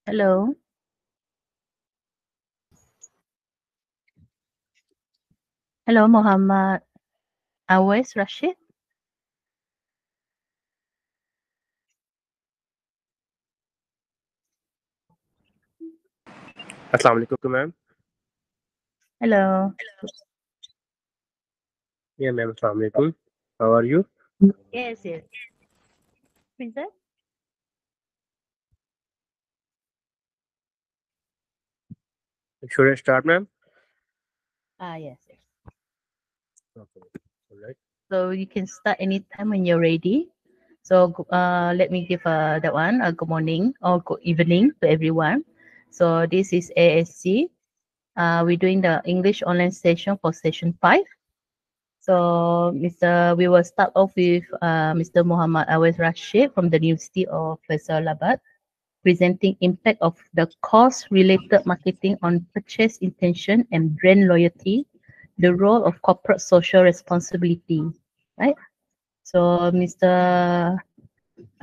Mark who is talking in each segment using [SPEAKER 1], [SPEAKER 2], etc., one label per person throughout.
[SPEAKER 1] Hello. Hello, Muhammad Awais Rashid.
[SPEAKER 2] Assalamu alaikum, ma'am.
[SPEAKER 1] Hello.
[SPEAKER 2] Yeah, ma'am. Assalamu alaikum. How are you?
[SPEAKER 1] Yes, yes. Princess?
[SPEAKER 2] Should I start, ma'am?
[SPEAKER 1] Yes, yes.
[SPEAKER 2] Okay. All right.
[SPEAKER 1] So you can start anytime when you're ready. So let me give that one a good morning or good evening to everyone. So this is ASC. We're doing the English online session for session 5. So we will start off with Mr. Muhammad Awais Rashid from the University of Faisalabad, presenting impact of the cost-related marketing on purchase intention and brand loyalty, the role of corporate social responsibility, right? So, Mr.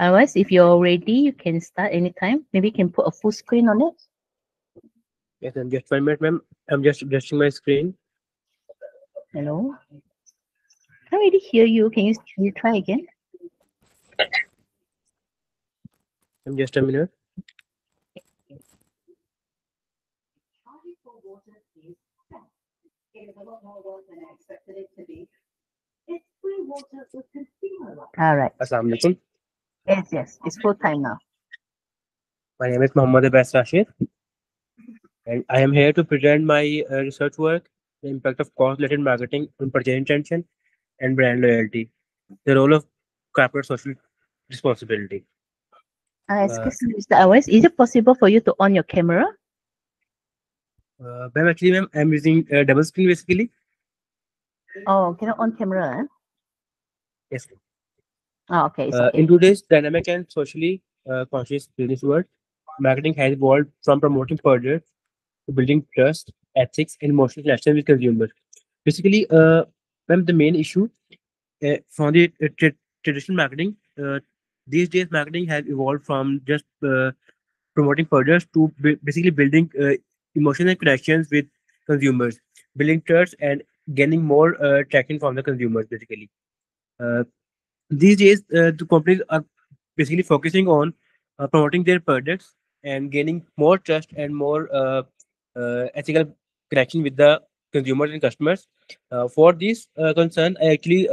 [SPEAKER 1] Awais, if you're ready, you can start anytime. Maybe you can put a full screen on it.
[SPEAKER 2] Yes, ma'am. Just 1 minute, ma'am. I'm just adjusting my screen.
[SPEAKER 1] Hello? Can't really hear you. Can you try again?
[SPEAKER 2] I'm just a minute.
[SPEAKER 1] All right.
[SPEAKER 2] Assalamu alaikum.
[SPEAKER 1] Yes, yes. It's full time now.
[SPEAKER 2] My name is Muhammad Abbas Rashid, and I am here to present my research work, the impact of cost-related marketing on purchase intention and brand loyalty, the role of corporate social responsibility. Uh,
[SPEAKER 1] Excuse me, Mr. Awais, is it possible for you to on your camera?
[SPEAKER 2] ma'am, I'm using double screen basically.
[SPEAKER 1] Oh, can you on camera?
[SPEAKER 2] Yes.
[SPEAKER 1] Oh, okay, it's okay.
[SPEAKER 2] In today's dynamic and socially conscious business world, marketing has evolved from promoting products to building trust, ethics, and emotional connection with consumers. Basically, ma'am, the main issue from the traditional marketing, these days marketing has evolved from just promoting products to basically building emotional connections with consumers, building trust, and gaining more traction from the consumers. Basically, uh, these days the companies are basically focusing on promoting their products and gaining more trust and more ethical connection with the consumers and customers. For this concern, I actually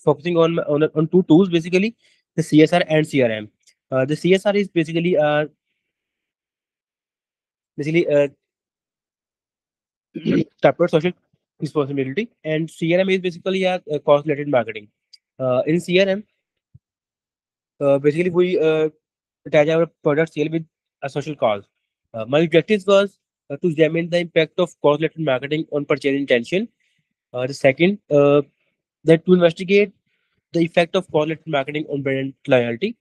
[SPEAKER 2] focusing on two tools basically, the CSR and CRM. The CSR is basically corporate social responsibility, and CRM is basically a cost related marketing. In CRM, basically we attach our product sale with a social cause. My objective was to examine the impact of cost-related marketing on purchase intention. The second, that to investigate the effect of cost-related marketing on brand loyalty.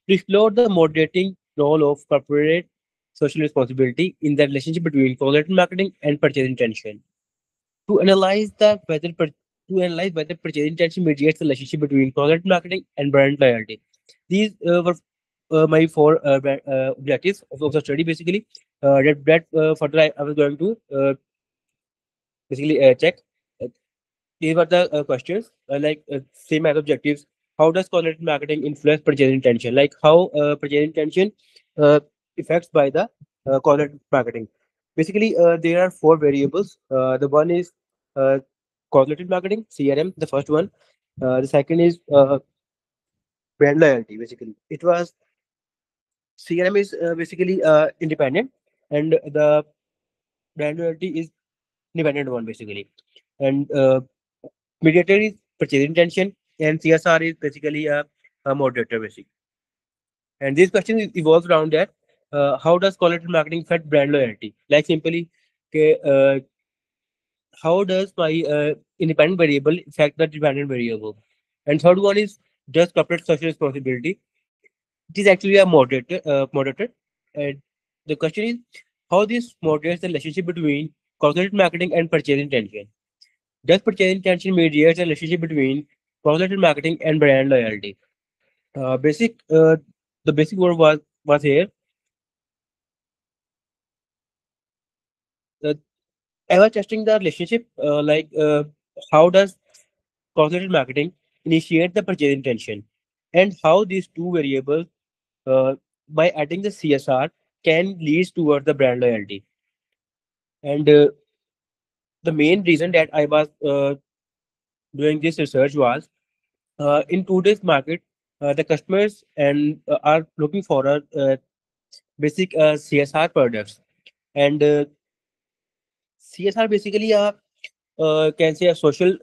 [SPEAKER 2] To explore the moderating role of corporate social responsibility in the relationship between cost-related marketing and purchase intention. To analyze whether purchase intention mediates the relationship between cost-related marketing and brand loyalty. These were my four objectives of the study basically. Further I was going to basically check. Uh, these were the questions same as objectives. How does correlated marketing influence purchase intention? Like how purchase intention uh, affects by the correlated marketing. Basically, there are four variables. The one is uh, correlated marketing, CRM, the first one. The second is brand loyalty. Basically, it was CRM is basically independent, and the brand loyalty is independent one basically. And mediator is purchase intention, and CSR is basically a moderator basically. And this question evolves around that. How does quality marketing affect brand loyalty? Like simply, okay, how does my independent variable affect the dependent variable? And third one is does corporate social responsibility? It is actually a moderator. And the question is how this moderates the relationship between corporate marketing and purchase intention. Does purchase intention mediate the relationship between correlated marketing and brand loyalty? Basic the basic word was here. Uh, I was testing the relationship, how does correlated marketing initiate the purchase intention, and how these two variables, uh, by adding the CSR, can lead towards the brand loyalty. And the main reason that I was doing this research was, in today's market, the customers and are looking for a basic CSR products, and CSR basically can say a social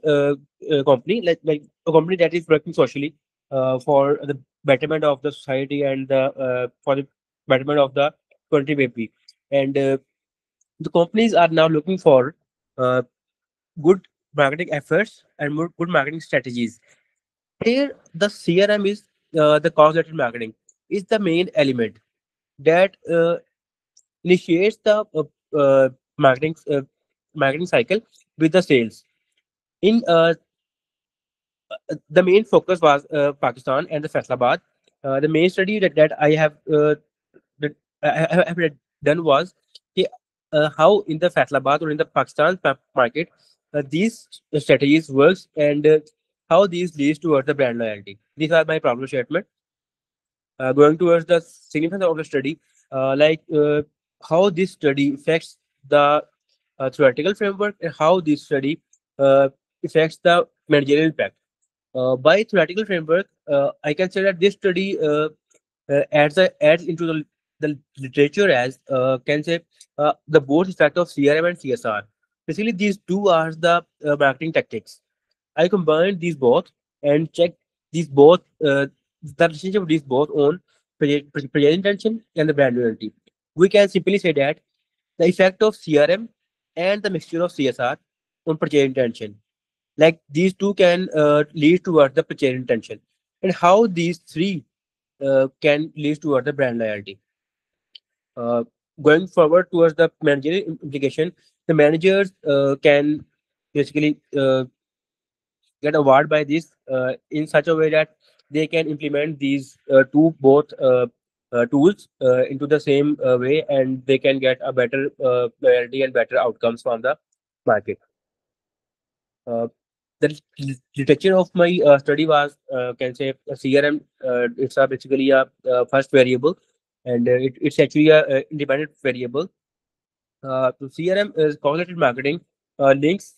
[SPEAKER 2] company, like a company that is working socially for the betterment of the society and for the betterment of the country maybe. And the companies are now looking for uh, good marketing efforts and more good marketing strategies. Here, the CRM is the cause-related marketing is the main element that initiates the marketing marketing cycle with the sales. In the main focus was Pakistan and the Faisalabad. The main study that I have that I have done was कि, how in the Faisalabad or in the Pakistan market these strategies works, and how these leads towards the brand loyalty. These are my problem statement. Going towards the significance of the study, how this study affects the theoretical framework, and how this study uh, affects the managerial impact. By theoretical framework, I can say that this study adds into the literature as can say the both effect of CRM and CSR. Basically, these two are the marketing tactics. I combined these both and checked these both the relationship of these both on purchase intention and the brand loyalty. We can simply say that the effect of CRM and the mixture of CSR on purchase intention, like these two can lead towards the purchase intention, and how these three can lead towards the brand loyalty. uh, Going forward towards the managerial implication, the managers can basically get award by this in such a way that they can implement these two both tools into the same way, and they can get a better loyalty and better outcomes from the market. Uh, the literature of my study was can say a CRM. It's a basically a first variable, and it's actually a independent variable. So CRM is correlated marketing links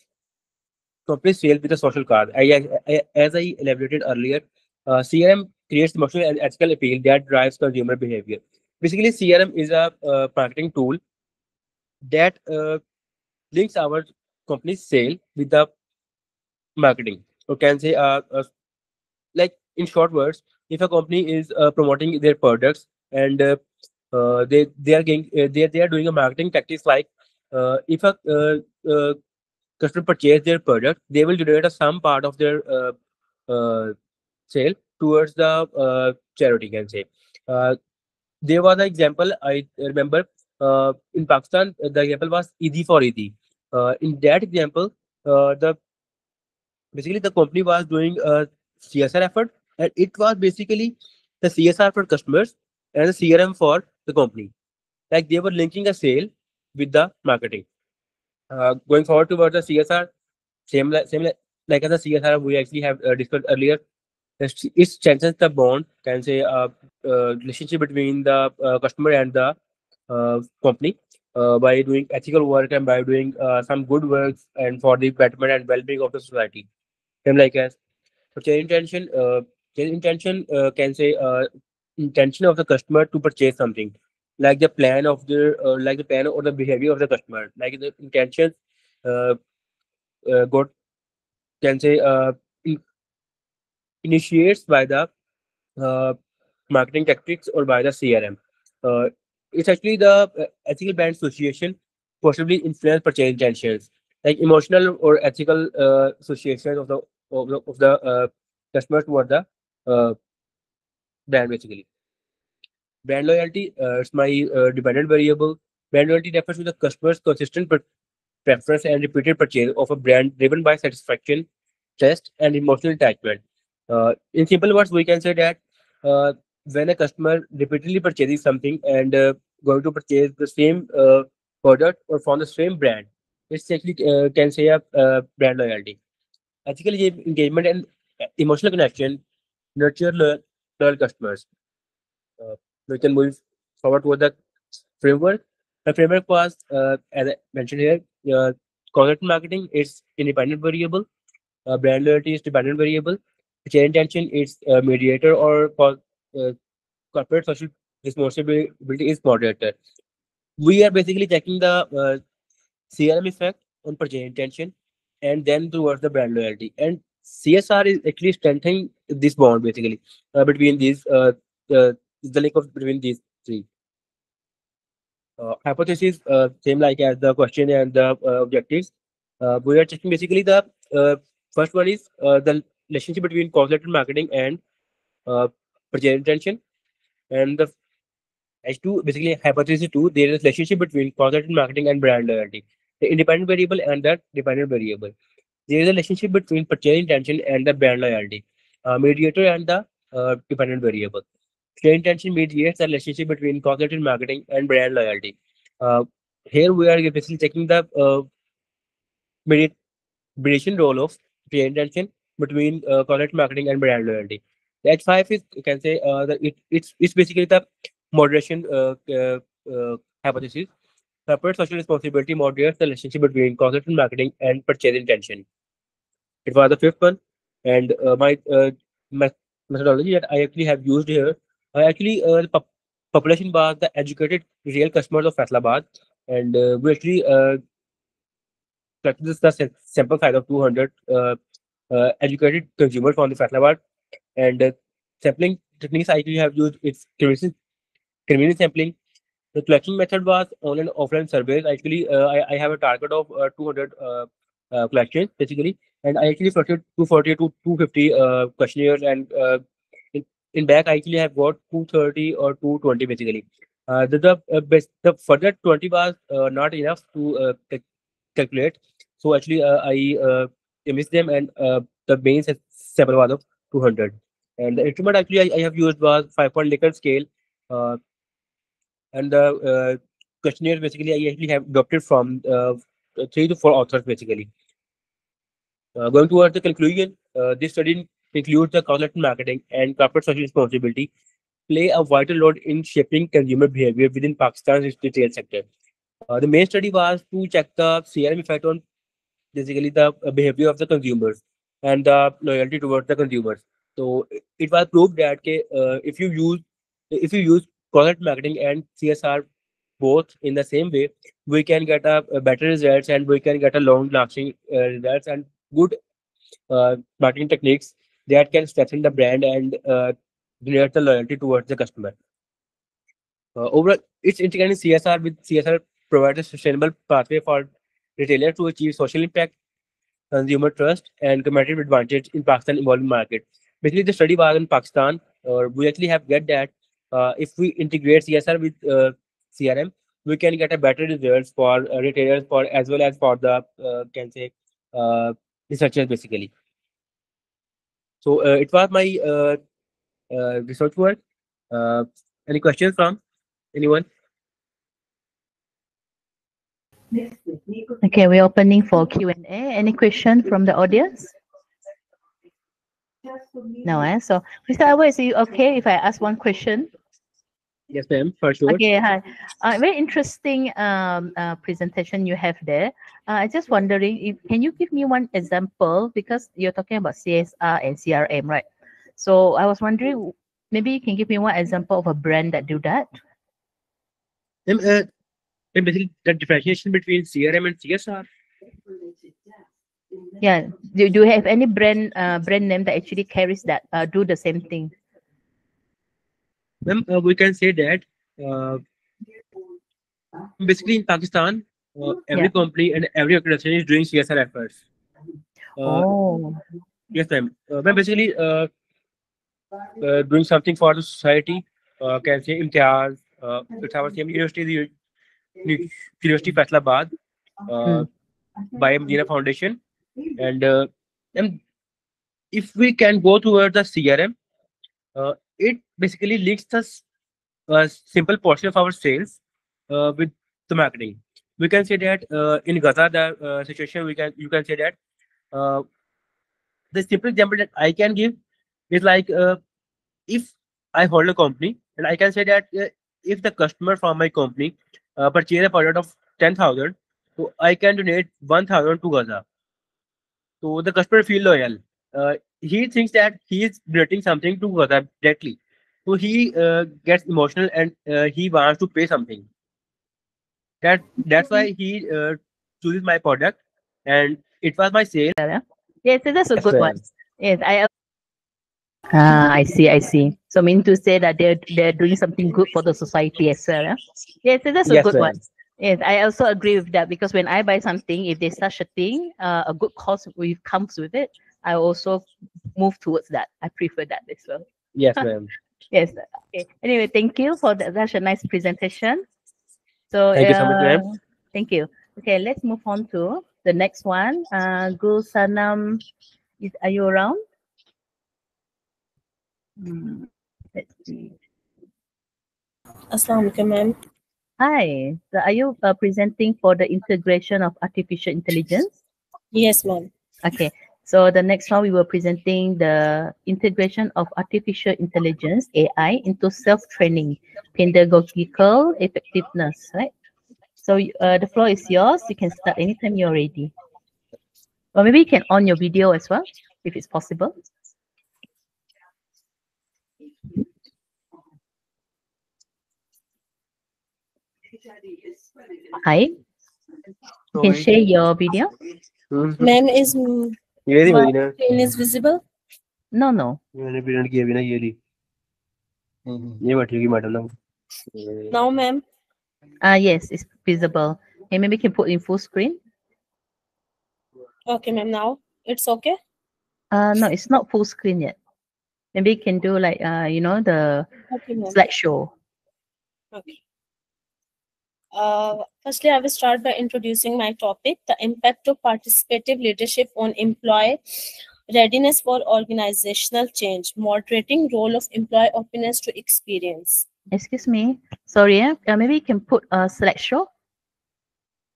[SPEAKER 2] complete sale with a social card. As I elaborated earlier, CRM creates emotional and ethical appeal that drives consumer behavior. Basically, CRM is a marketing tool that links our company's sale with the marketing. Or can say like in short words, if a company is promoting their products, and they are getting they are doing a marketing tactics like if a customer purchase their product, they will donate a some part of their sale towards the charity, can say. uh, there was an example I remember in Pakistan. The example was Eid for Eid. In that example, the basically the company was doing a CSR effort, and it was basically the CSR for customers and the CRM for the company. Like they were linking a sale with the marketing. Going forward towards the CSR, like as the CSR we actually have discussed earlier. It strengthens the bond, can say relationship between the customer and the company by doing ethical work and by doing some good works and for the betterment and well-being of the society. Same like as purchase intention. Purchase intention can say intention of the customer to purchase something, like the plan of the like the plan or the behavior of the customer, like the intentions uh, got can say in, initiates by the uh, marketing tactics or by the CRM. Uh, it's actually the ethical brand association possibly influence purchase intentions, like emotional or ethical association of the customer toward the uh, brand. Basically, brand loyalty is my dependent variable. Brand loyalty refers to the customer's consistent preference and repeated purchase of a brand driven by satisfaction, trust, and emotional attachment. In simple words, we can say that. when a customer repeatedly purchases something and going to purchase the same product or from the same brand, it's actually can say a brand loyalty. Ethical engagement and emotional connection nurture loyal customers. Uh, we can move forward with the framework. The framework was, as I mentioned here, content marketing is independent variable, brand loyalty is dependent variable, chain intention is mediator, or corporate social responsibility is moderator. We are basically checking the CRM effect on purchase intention and then towards the brand loyalty. And CSR is actually strengthening this bond basically between these the link of between these three. Hypothesis same like as the question and the objectives. We are checking basically the first one is the relationship between cause-led marketing and uh, purchase intention, and the H2 basically hypothesis two, there is a relationship between cause-led marketing and brand loyalty. The independent variable and the dependent variable. There is a relationship between purchase intention and the brand loyalty. Mediator and the dependent variable. Trade intention mediates the relationship between cognitive marketing and brand loyalty. Uh, Here we are basically checking the mediation role of trade intention between cognitive marketing and brand loyalty. The H5 is you can say it's basically the moderation hypothesis. Corporate social responsibility moderates the relationship between cognitive marketing and purchase intention. It was the fifth one, and my methodology that I actually have used here. The population was the educated real customers of Faisalabad, and we actually collected this the sample size of 200 educated consumers from the Faisalabad, and sampling techniques I actually have used its convenience sampling. The collection method was online and offline surveys. Actually, I have a target of 200 collections basically, and I actually collected 240 to 250 questionnaires, and in back I actually have got 230 or 220 basically. The further 20 was not enough to calculate, so actually I missed them, and the main sample was of 200. And the instrument actually I have used was 5-point Likert scale. Uh, and the questionnaire basically I actually have adopted from 3 to 4 authors basically. Going towards the conclusion, this study includes the content marketing and corporate social responsibility play a vital role in shaping consumer behavior within Pakistan's retail sector. The main study was to check the CRM effect on basically the behavior of the consumers and the loyalty towards the consumers. So it was proved that if you use content marketing and CSR both in the same way, we can get a better results, and we can get a long lasting results and good marketing techniques that can strengthen the brand and generate the loyalty towards the customer. Overall, it's integrating CSR with CSR provides a sustainable pathway for retailers to achieve social impact, consumer trust, and competitive advantage in Pakistan evolving market. Basically, the study was in Pakistan. We actually have get that if we integrate CSR with CRM, we can get a better results for retailers for as well as for the can say uh, researchers basically. So it was my research work. Uh, any questions from anyone?
[SPEAKER 1] Okay, we're opening for Q&A. Any question from the audience? No, eh? So, Mr. Abu, is it okay if I ask one question?
[SPEAKER 2] Yes, ma'am, for sure.
[SPEAKER 1] Okay, hi. Very interesting presentation you have there. I just wondering if can you give me one example because you're talking about CSR and CRM, right? So I was wondering maybe you can give me one example of a brand that do that.
[SPEAKER 2] Ma'am, and basically the differentiation between CRM and CSR.
[SPEAKER 1] Yeah. Do you have any brand name that actually carries that do the same thing?
[SPEAKER 2] Ma'am, we can say that uh, basically in Pakistan, every
[SPEAKER 1] Yeah.
[SPEAKER 2] company and every organization is doing CSR efforts. Uh,
[SPEAKER 1] Oh.
[SPEAKER 2] yes, ma'am. Ma'am, basically doing something for the society. Can say Imtiaz. It's our same university, the University Faisalabad, uh,
[SPEAKER 1] Mm.
[SPEAKER 2] by Medina Foundation. And if we can go towards the CRM, it basically links the simple portion of our sales with the marketing. We can say that in Gaza, the situation you can say that uh, the simple example that I can give is like if I hold a company and I can say that if the customer from my company purchase a product of 10,000, so I can donate 1,000 to Gaza. So the customer feel loyal. He thinks that he is donating something to Gaza directly. So he gets emotional and he wants to pay something. That's why he chooses my product, and it was my sale.
[SPEAKER 1] Yeah. Yes, so that's a
[SPEAKER 2] Yes,
[SPEAKER 1] good one.
[SPEAKER 2] ma'am.
[SPEAKER 1] Yes, I see, I see. So mean to say that they're doing something good for the society as well. Yeah? Yes, so that's a
[SPEAKER 2] Yes,
[SPEAKER 1] good one.
[SPEAKER 2] ma'am.
[SPEAKER 1] Yes, I also agree with that because when I buy something, if there's such a thing, a good cause comes with it, I also move towards that. I prefer that as well.
[SPEAKER 2] Yes, ma'am.
[SPEAKER 1] Yes. Okay. Anyway, thank you for that. That's a nice presentation. So,
[SPEAKER 2] Thank you so much, ma'am.
[SPEAKER 1] thank you. Okay, let's move on to the next one. Gul Sanam, are you around? Hmm, let's see.
[SPEAKER 3] Assalamu alaikum, ma'am.
[SPEAKER 1] Hi. So, are you presenting for the integration of artificial intelligence?
[SPEAKER 3] Yes, ma'am.
[SPEAKER 1] Okay. So the next one we were presenting the integration of artificial intelligence (AI) into self-training, pedagogical effectiveness, right? So the floor is yours. You can start anytime you're ready. Or maybe you can on your video as well, if it's possible. Hi, you
[SPEAKER 2] So
[SPEAKER 1] can
[SPEAKER 2] wait.
[SPEAKER 1] share your video.
[SPEAKER 3] Ma'am, is
[SPEAKER 2] ये नहीं
[SPEAKER 3] my
[SPEAKER 2] हुई ना
[SPEAKER 3] screen is visible?
[SPEAKER 1] No, no.
[SPEAKER 2] मैंने print किया भी ना ये ली ये बैठी होगी मैडम ना
[SPEAKER 3] Now, ma'am.
[SPEAKER 1] Yes, it's visible. And maybe you can put in full screen.
[SPEAKER 3] Okay, ma'am. Now it's okay.
[SPEAKER 1] No, it's not full screen yet. Maybe you can do like the
[SPEAKER 3] Okay, ma'am.
[SPEAKER 1] slideshow.
[SPEAKER 3] Okay. Firstly, I will start by introducing my topic: the impact of participative leadership on employee readiness for organizational change, moderating role of employee openness to experience.
[SPEAKER 1] Excuse me. Sorry, maybe you can put a slideshow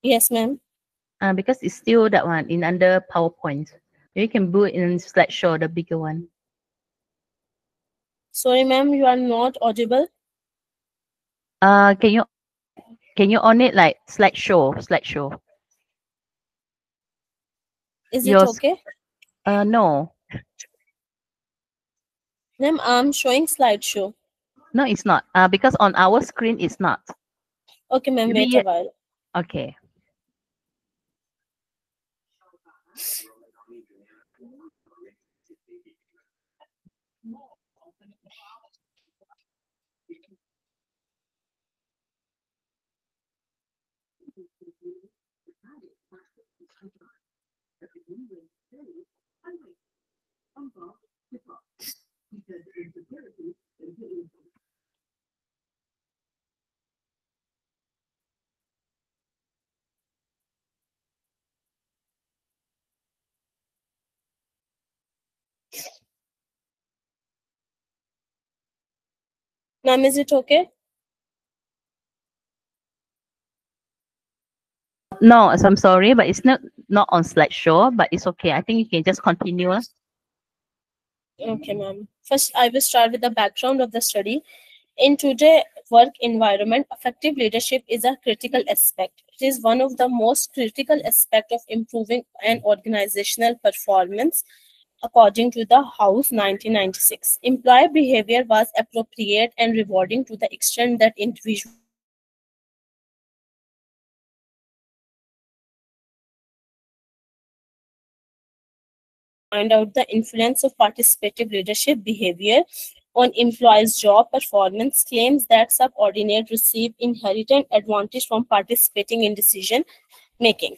[SPEAKER 3] Yes, ma'am.
[SPEAKER 1] because it's still that one in under PowerPoint. Maybe you can put in slideshow, the bigger one.
[SPEAKER 3] Sorry, ma'am, you are not audible.
[SPEAKER 1] Can you on it like slideshow?
[SPEAKER 3] Is it
[SPEAKER 1] Yours?
[SPEAKER 3] okay?
[SPEAKER 1] No,
[SPEAKER 3] Ma'am, I'm showing slideshow.
[SPEAKER 1] no, it's not. Because on our screen it's not.
[SPEAKER 3] Okay, ma'am,
[SPEAKER 1] Maybe
[SPEAKER 3] wait a while.
[SPEAKER 1] okay.
[SPEAKER 3] Ma'am, is it okay?
[SPEAKER 1] No, so I'm sorry, but it's not on slideshow, but it's okay. I think you can just continue.
[SPEAKER 3] Okay, ma'am. First, I will start with the background of the study. In today's work environment, effective leadership is a critical aspect. It is one of the most critical aspects of improving an organizational performance, according to the House 1996. Employee behavior was appropriate and rewarding to the extent that individuals find out the influence of participative leadership behavior on employees' job performance, claims that subordinates receive inherent advantage from participating in decision making.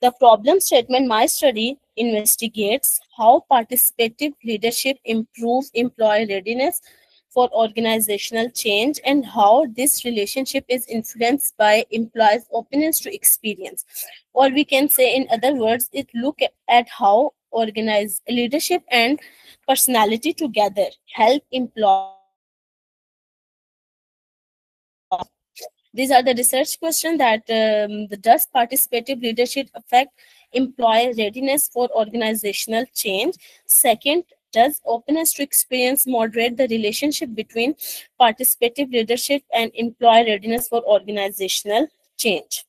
[SPEAKER 3] The problem statement my study investigates how participative leadership improves employee readiness for organizational change and how this relationship is influenced by employees' openness to experience. Or we can say, in other words, it look at how organized leadership and personality together help employees These are the research questions that does participative leadership affect employee readiness for organizational change? Second, does openness to experience moderate the relationship between participative leadership and employee readiness for organizational change?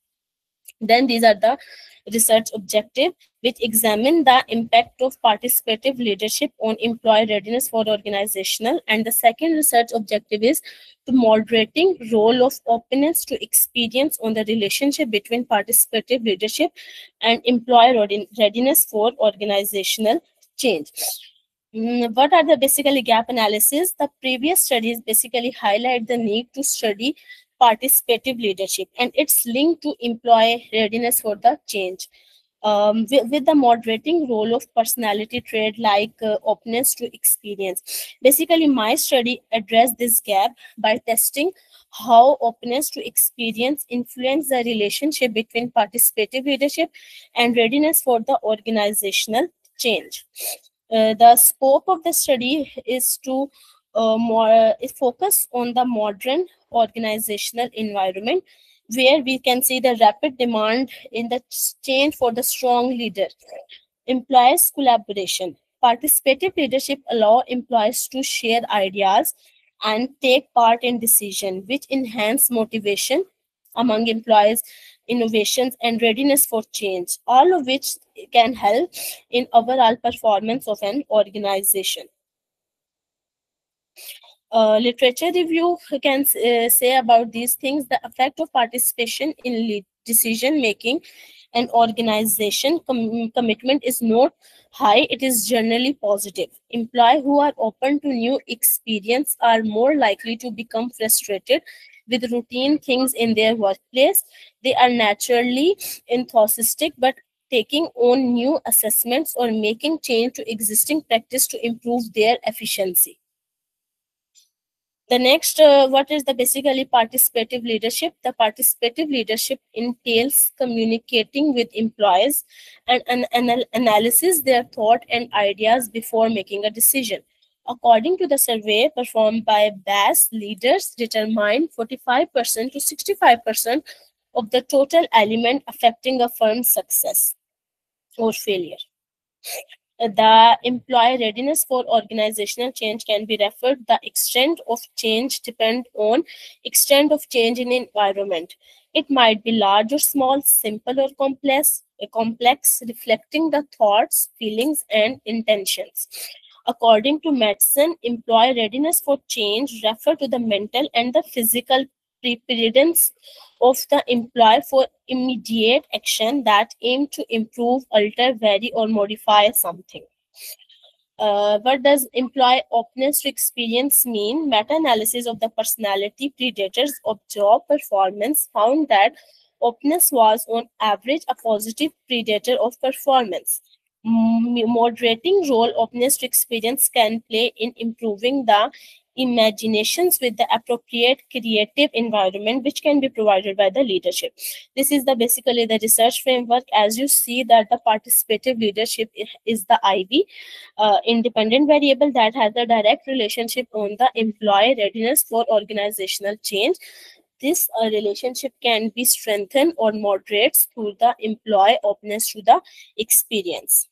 [SPEAKER 3] Then these are the research objective, which examine the impact of participative leadership on employee readiness for organizational. And the second research objective is the moderating role of openness to experience on the relationship between participative leadership and employee readiness for organizational change. What are the basically gap analysis? The previous studies basically highlight the need to study participative leadership and its link to employee readiness for the change. With the moderating role of personality trait like openness to experience. Basically, my study addressed this gap by testing how openness to experience influence the relationship between participative leadership and readiness for the organizational change. The scope of the study is to focus on the modern organizational environment where we can see the rapid demand in the change for the strong leader. Employees collaboration. Participative leadership allow employees to share ideas and take part in decision, which enhance motivation among employees, innovations, and readiness for change, all of which can help in overall performance of an organization. Literature review can say about these things. The effect of participation in decision making and organization commitment is not high. It is generally positive. Employees who are open to new experience are more likely to become frustrated with routine things in their workplace. They are naturally enthusiastic, but taking on new assessments or making change to existing practice to improve their efficiency. The next, what is the basically participative leadership? The participative leadership entails communicating with employees and analysis their thought and ideas before making a decision. According to the survey performed by BAS, leaders determine 45% to 65% of the total element affecting a firm's success or failure. The employee readiness for organizational change can be referred. The extent of change depend on extent of change in environment. It might be large or small, simple or complex, reflecting the thoughts, feelings, and intentions. According to medicine, employee readiness for change refer to the mental and the physical preparedness of the employee for immediate action that aim to improve, alter, vary, or modify something. What does employee openness to experience mean? Meta-analysis of the personality predators of job performance found that openness was on average a positive predator of performance. Moderating role openness to experience can play in improving the imaginations with the appropriate creative environment which can be provided by the leadership. This is the basically the research framework. As you see that the participative leadership is the IV, independent variable that has a direct relationship on the employee readiness for organizational change. This relationship can be strengthened or moderates through the employee openness to the experience.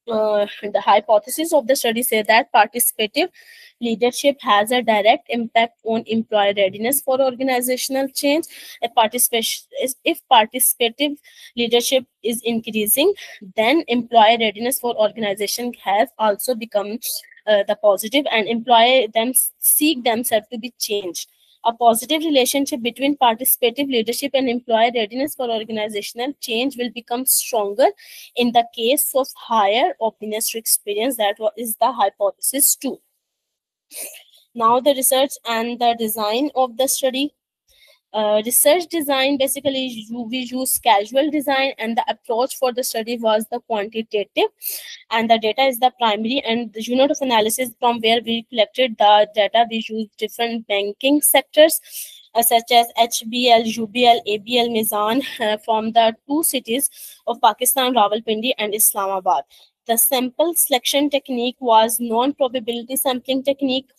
[SPEAKER 3] The hypothesis of the study say that participative leadership has a direct impact on employee readiness for organizational change. If participative leadership is increasing, then employee readiness for organization has also become the positive, and employee them seek themselves to be changed. A positive relationship between participative leadership and employee readiness for organizational change will become stronger in the case of higher openness to experience. That is the hypothesis 2. Now the research and the design of the study. Research design, basically we use casual design, and the approach for the study was the quantitative, and the data is the primary, and the unit of analysis from where we collected the data, we used different banking sectors such as HBL, UBL, ABL, Mizan from the 2 cities of Pakistan, Rawalpindi and Islamabad. The sample selection technique was non-probability sampling technique,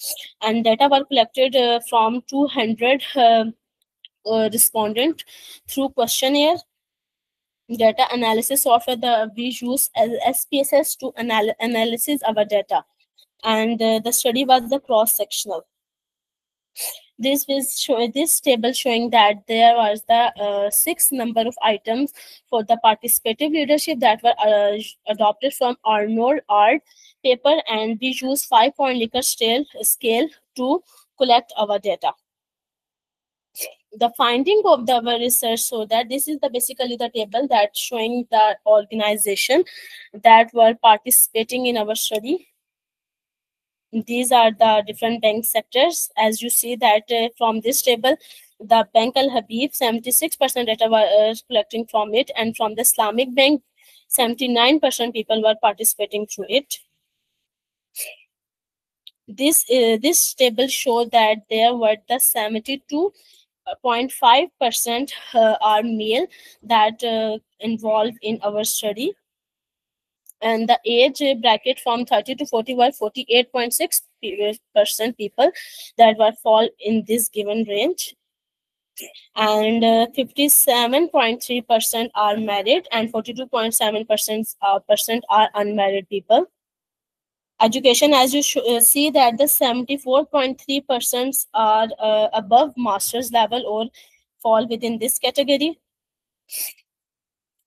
[SPEAKER 3] and data were collected from 200 respondent through questionnaire. Data analysis software we use as SPSS to analysis our data, and the study was the cross-sectional. This table showing that there was the 6 number of items for the participative leadership that were adopted from Arnold Art paper, and we use 5-point Likert scale to collect our data. The finding of our research, so that this is basically the table that showing the organization that were participating in our study. These are the different bank sectors. As you see that from this table, the Bank Al Habib, 76% data were collecting from it, and from the Islamic Bank, 79% people were participating through it. This table showed that there were the 72.5% are male that involved in our study, and the age bracket from 30 to 40 were 48.6% people that were fall in this given range, and 57.3% are married and 42.7% are unmarried people. Education, as you see that the 74.3% are above master's level or fall within this category.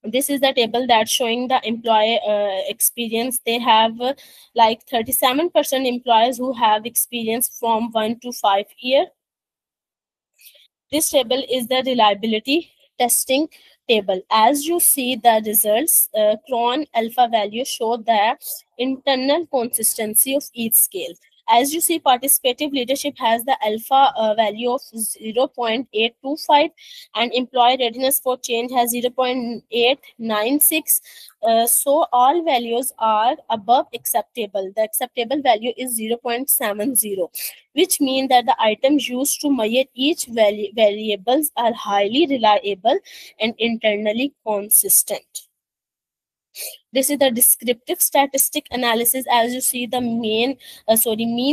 [SPEAKER 3] This is the table that's showing the employee experience. They have like 37% employees who have experience from 1 to 5 years. This table is the reliability testing table. As you see the results, cron alpha value show the internal consistency of each scale. As you see, participative leadership has the alpha value of 0.825, and employee readiness for change has 0.896. So all values are above acceptable. The acceptable value is 0.70, which means that the items used to measure each variables are highly reliable and internally consistent. This is the descriptive statistic analysis. As you see, the mean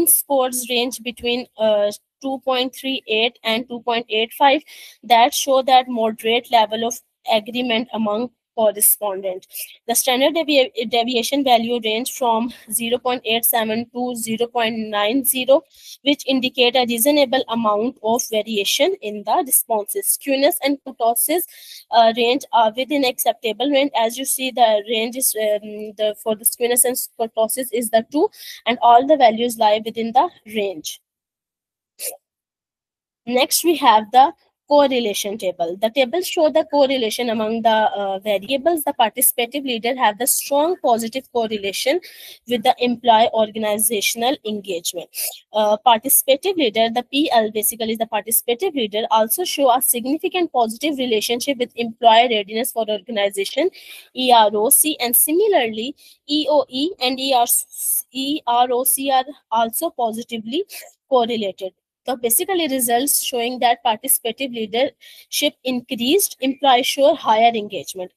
[SPEAKER 3] scores range between 2.38 and 2.85 that show that moderate level of agreement among correspondent. The standard deviation value range from 0.87 to 0.90, which indicate a reasonable amount of variation in the responses. Skewness and kurtosis range are within acceptable range. As you see, the range is for the skewness and kurtosis is the 2, and all the values lie within the range. Next, we have the correlation table. The table show the correlation among the variables. The participative leader have the strong positive correlation with the employee organizational engagement. Participative leader, the PL basically is the participative leader, also show a significant positive relationship with employee readiness for organization, EROC, and similarly EOE and EROC are also positively correlated. So basically results showing that participative leadership increased, employees show higher engagement,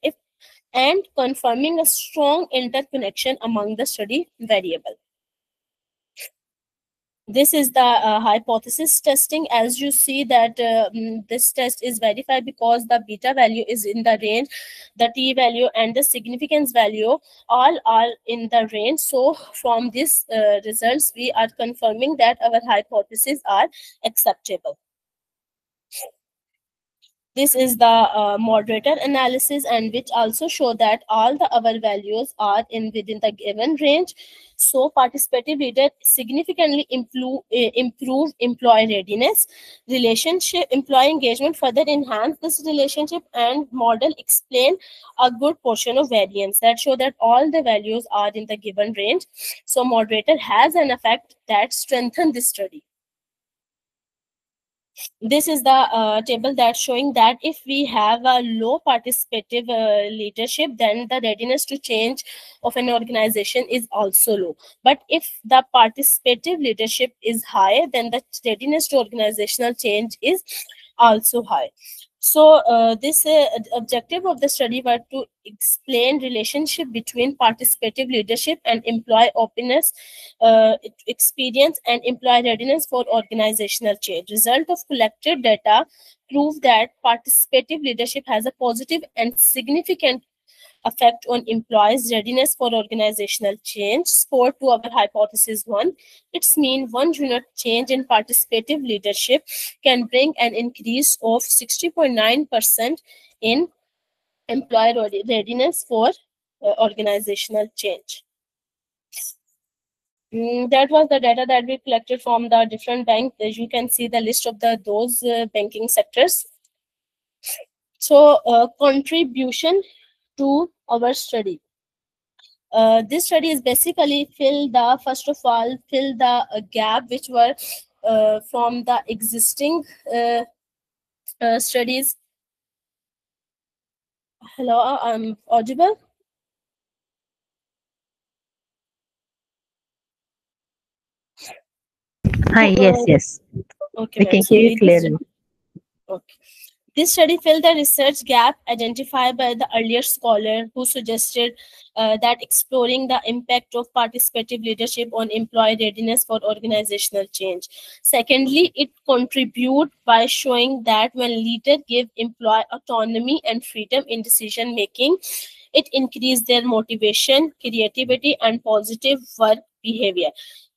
[SPEAKER 3] and confirming a strong interconnection among the study variable. This is the hypothesis testing. As you see that this test is verified because the beta value is in the range, the t value and the significance value all are in the range. So from this results, we are confirming that our hypotheses are acceptable. This is the moderator analysis, and which also show that all the our values are within the given range. So participative leader significantly improve employee readiness, relationship, employee engagement further enhance this relationship, and model explain a good portion of variance that show that all the values are in the given range. So moderator has an effect that strengthen this study. This is the table that's showing that if we have a low participative leadership, then the readiness to change of an organization is also low. But if the participative leadership is high, then the readiness to organizational change is also high. So this objective of the study was to explain relationship between participative leadership and employee openness, experience, and employee readiness for organizational change. Result of collected data prove that participative leadership has a positive and significant effect on employees' readiness for organizational change. Score to our hypothesis one. It's mean one unit change in participative leadership can bring an increase of 60.9% in employee readiness for organizational change. That was the data that we collected from the different banks. As you can see the list of those banking sectors. So contribution to our study. This study is basically first of all, fill the gap which were from the existing studies. Hello, I'm audible?
[SPEAKER 1] Hi, yes.
[SPEAKER 3] Okay,
[SPEAKER 1] We
[SPEAKER 3] ma'am.
[SPEAKER 1] can
[SPEAKER 3] So
[SPEAKER 1] hear you
[SPEAKER 3] this
[SPEAKER 1] clearly.
[SPEAKER 3] okay. This study filled the research gap identified by the earlier scholar who suggested that exploring the impact of participative leadership on employee readiness for organizational change. Secondly, it contributes by showing that when leaders give employee autonomy and freedom in decision making, it increases their motivation, creativity, and positive work behavior.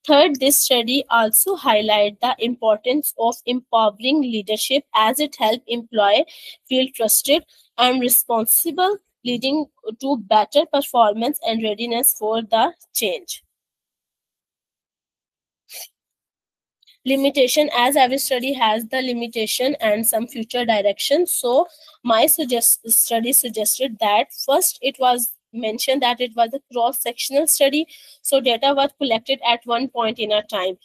[SPEAKER 3] Third, this study also highlights the importance of empowering leadership as it helps employees feel trusted and responsible, leading to better performance and readiness for the change. Limitation, as every study has the limitation and some future direction. So my study suggested that first it was mentioned that it was a cross-sectional study, so data was collected at one point in a time.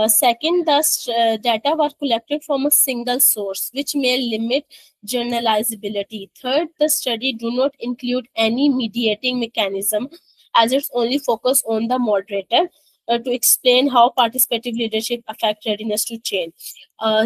[SPEAKER 3] Second, the data was collected from a single source, which may limit generalizability. Third, the study do not include any mediating mechanism, as it's only focused on the moderator to explain how participative leadership affect readiness to change.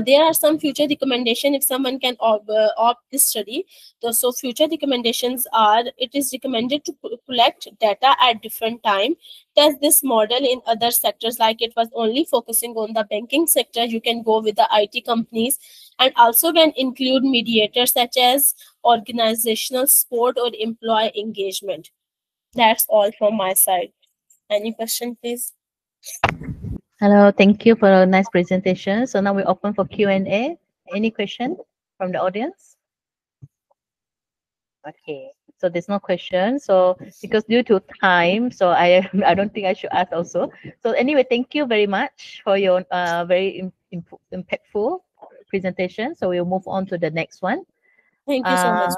[SPEAKER 3] There are some future recommendations if someone can opt this study. So future recommendations are: it is recommended to collect data at different time, test this model in other sectors, like it was only focusing on the banking sector, you can go with the IT companies, and also can include mediators such as organizational support or employee engagement. That's all from my side. Any question, please?
[SPEAKER 1] Hello, thank you for a nice presentation. So now we're open for Q&A. Any question from the audience? Okay, so there's no question. So because due to time, so I I don't think I should ask also. So anyway, thank you very much for your very impactful presentation. So we'll move on to the next one.
[SPEAKER 3] Thank you so much.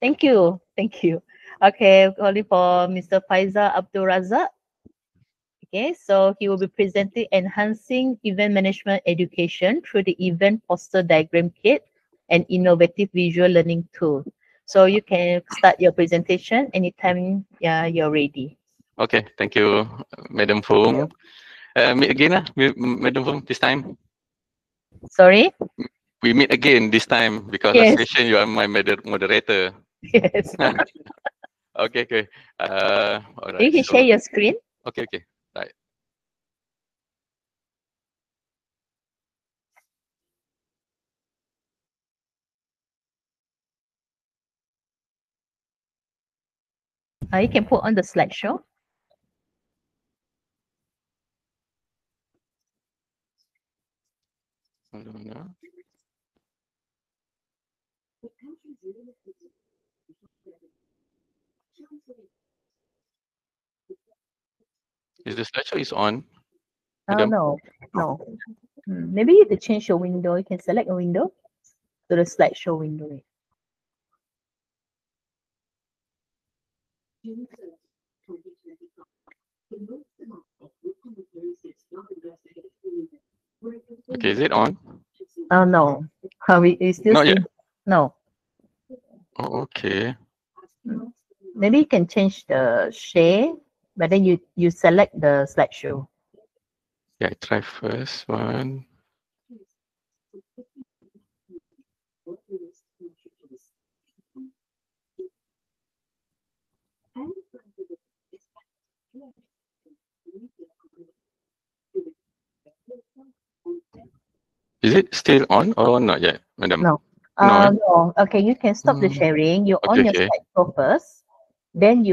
[SPEAKER 1] Thank you. Okay, calling for Mr. Faizal Abdul Razak. Okay, so he will be presenting enhancing event management education through the event poster diagram kit and innovative visual learning tool. So you can start your presentation anytime you're ready.
[SPEAKER 4] Okay, thank you, Madam Fung. Meet again, Madam Fung, this time.
[SPEAKER 1] Sorry?
[SPEAKER 4] We meet again this time because
[SPEAKER 1] Yes.
[SPEAKER 4] last session you are my moderator.
[SPEAKER 1] Yes.
[SPEAKER 4] Okay. All right.
[SPEAKER 1] You can share your screen.
[SPEAKER 4] Okay. Right.
[SPEAKER 1] You can put on the slideshow.
[SPEAKER 4] Is the slideshow is on?
[SPEAKER 1] No. Maybe you could change your window. You can select a window to the slideshow window.
[SPEAKER 4] Okay, is it on?
[SPEAKER 1] Oh no. We still
[SPEAKER 4] Not
[SPEAKER 1] see.
[SPEAKER 4] yet.
[SPEAKER 1] No.
[SPEAKER 4] Oh, okay.
[SPEAKER 1] Maybe you can change the share, but then you select the slideshow.
[SPEAKER 4] Yeah, I try first one. Is it still on or not yet, madam?
[SPEAKER 1] No.
[SPEAKER 4] No, eh?
[SPEAKER 1] No. Okay, you can stop the sharing. You
[SPEAKER 4] Okay,
[SPEAKER 1] on your
[SPEAKER 4] okay.
[SPEAKER 1] slideshow first. Then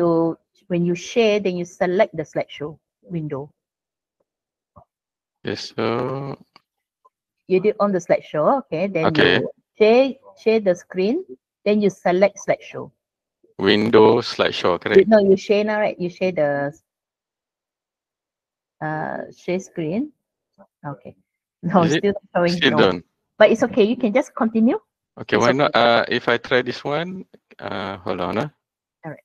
[SPEAKER 1] when you share, then you select the slideshow window.
[SPEAKER 4] Yes, so
[SPEAKER 1] You did on the slideshow. Okay, then
[SPEAKER 4] okay.
[SPEAKER 1] you share the screen. Then you select slideshow.
[SPEAKER 4] Window slideshow, correct?
[SPEAKER 1] No, you share now, right? You share the share screen. Okay. No,
[SPEAKER 4] Is it
[SPEAKER 1] still not showing.
[SPEAKER 4] still
[SPEAKER 1] No,
[SPEAKER 4] done?
[SPEAKER 1] but it's okay. You can just continue.
[SPEAKER 4] Okay,
[SPEAKER 1] It's
[SPEAKER 4] why
[SPEAKER 1] okay.
[SPEAKER 4] not? If I try this one, hold on.
[SPEAKER 1] All right.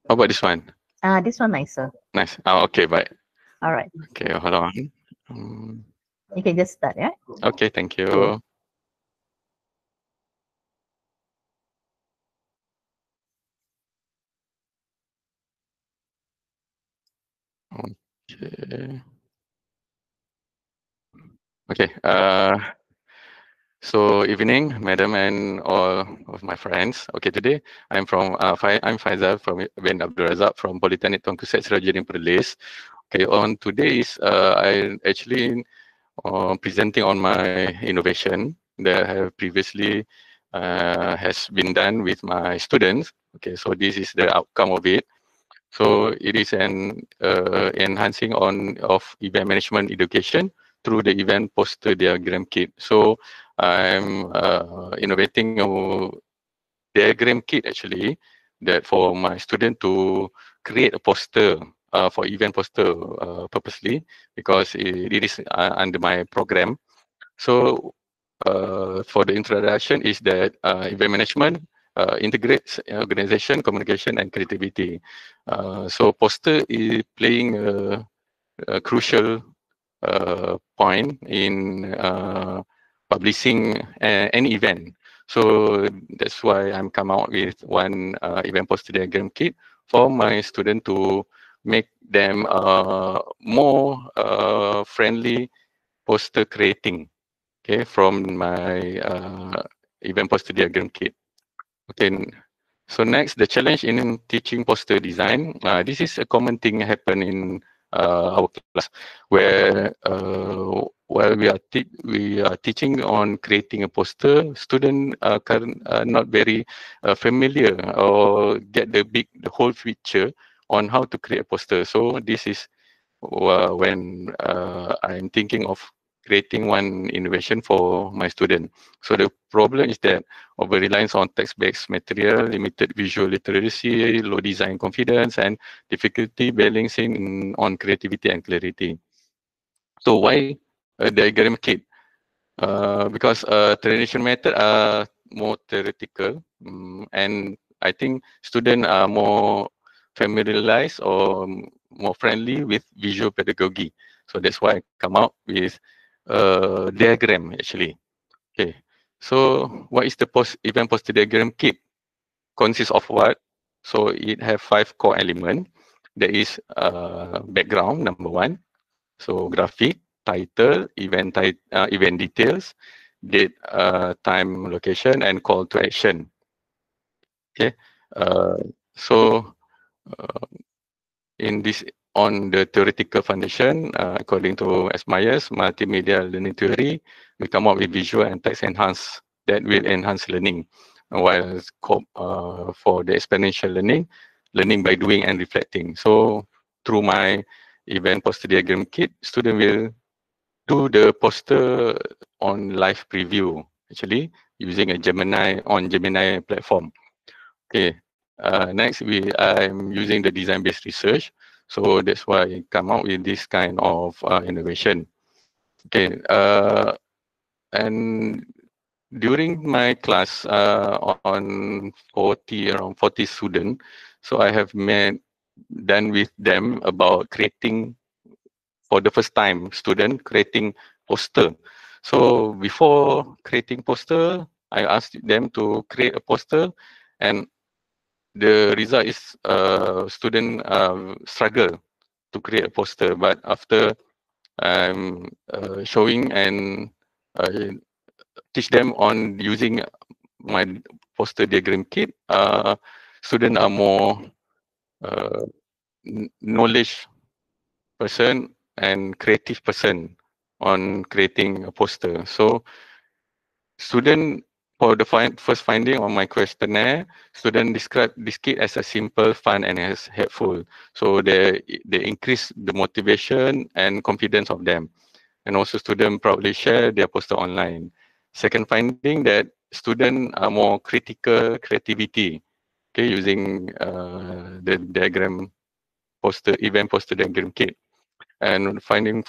[SPEAKER 4] How about this one?
[SPEAKER 1] This one nicer.
[SPEAKER 4] Nice. Okay, bye.
[SPEAKER 1] All right.
[SPEAKER 4] Okay, hold on. Mm,
[SPEAKER 1] You can just start, yeah?
[SPEAKER 4] okay, thank you. Okay. Okay. So evening, madam and all of my friends. Okay, today I'm Faizal from Ben Abdul Razak from Polytechnic Tunku Sek Sirajuddin Perlis. Okay, on today is I actually presenting on my innovation that I have previously has been done with my students. Okay, so this is the outcome of it. So it is an enhancing on of event management education through the event poster diagram kit. So I'm innovating a diagram kit actually that for my student to create a poster for event poster purposely because it is under my program. So for the introduction is that event management integrates organization, communication, and creativity. So poster is playing a crucial point in publishing any event. So that's why I'm come out with one event poster diagram kit for my student to make them more friendly poster creating. Okay, from my event poster diagram kit. Okay, so next, the challenge in teaching poster design. This is a common thing happen in our class, where while we are teaching on creating a poster, student not very familiar or get the whole picture on how to create a poster. So this is when I'm thinking of creating one innovation for my student. So the problem is that over reliance on text-based material, limited visual literacy, low design confidence, and difficulty balancing on creativity and clarity. So why a diagram kit? Because traditional method are more theoretical, and I think students are more familiarized or more friendly with visual pedagogy. So that's why I come out with a diagram actually. Okay. So what is the event poster diagram kit? Consists of what? So it have 5 core elements. There is background, number one. So graphic, title, event details, date, time, location, and call to action. Okay. Uh, so uh, in this on the theoretical foundation, according to S. Myers, multimedia learning theory, we come up with visual and text enhance that will enhance learning. While for the experiential learning, learning by doing and reflecting. So through my event poster diagram kit, student will do the poster on live preview actually using a Gemini platform. Okay. Next, I'm using the design-based research, so that's why I come out with this kind of innovation. Okay. And during my class on 40 students, so I have done with them about creating for the first time student creating poster. So before creating poster, I asked them to create a poster, and the result is student struggle to create a poster. But after showing and uh, teach them on using my poster diagram kit, students are more knowledge person and creative person on creating a poster. So student, for the first finding on my questionnaire, student describe this kit as a simple, fun, and as helpful. So they increase the motivation and confidence of them. And also student proudly share their poster online. Second finding that students are more critical creativity, okay, using the diagram poster, event poster diagram kit. And finding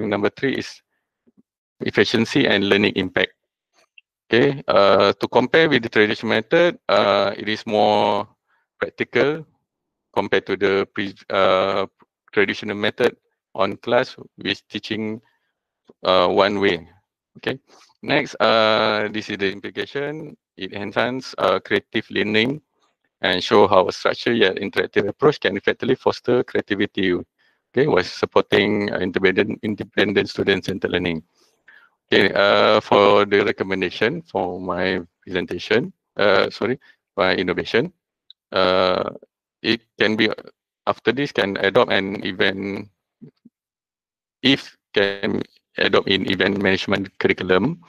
[SPEAKER 4] number 3 is efficiency and learning impact. Okay, to compare with the traditional method, it is more practical compared to the traditional method on class with teaching one way. Okay. Next, this is the implication. It enhances creative learning and show how a structured yet interactive approach can effectively foster creativity. Okay, while supporting independent student-centered learning. Okay, for the recommendation for my presentation, my innovation, uh, it can be after this can adopt an event if can adopt in event management curriculum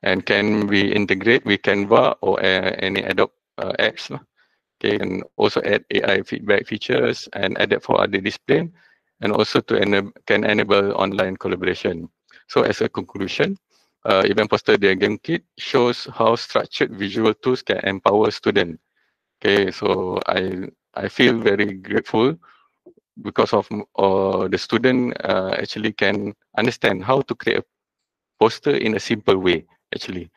[SPEAKER 4] and can we integrate with Canva or any Adobe apps. Okay, and also add AI feedback features and adapt for other discipline, and also to can enable online collaboration. So as a conclusion, Event Poster Diagram Kit shows how structured visual tools can empower students. Okay, so I feel very grateful because of the student actually can understand how to create a poster in a simple way actually.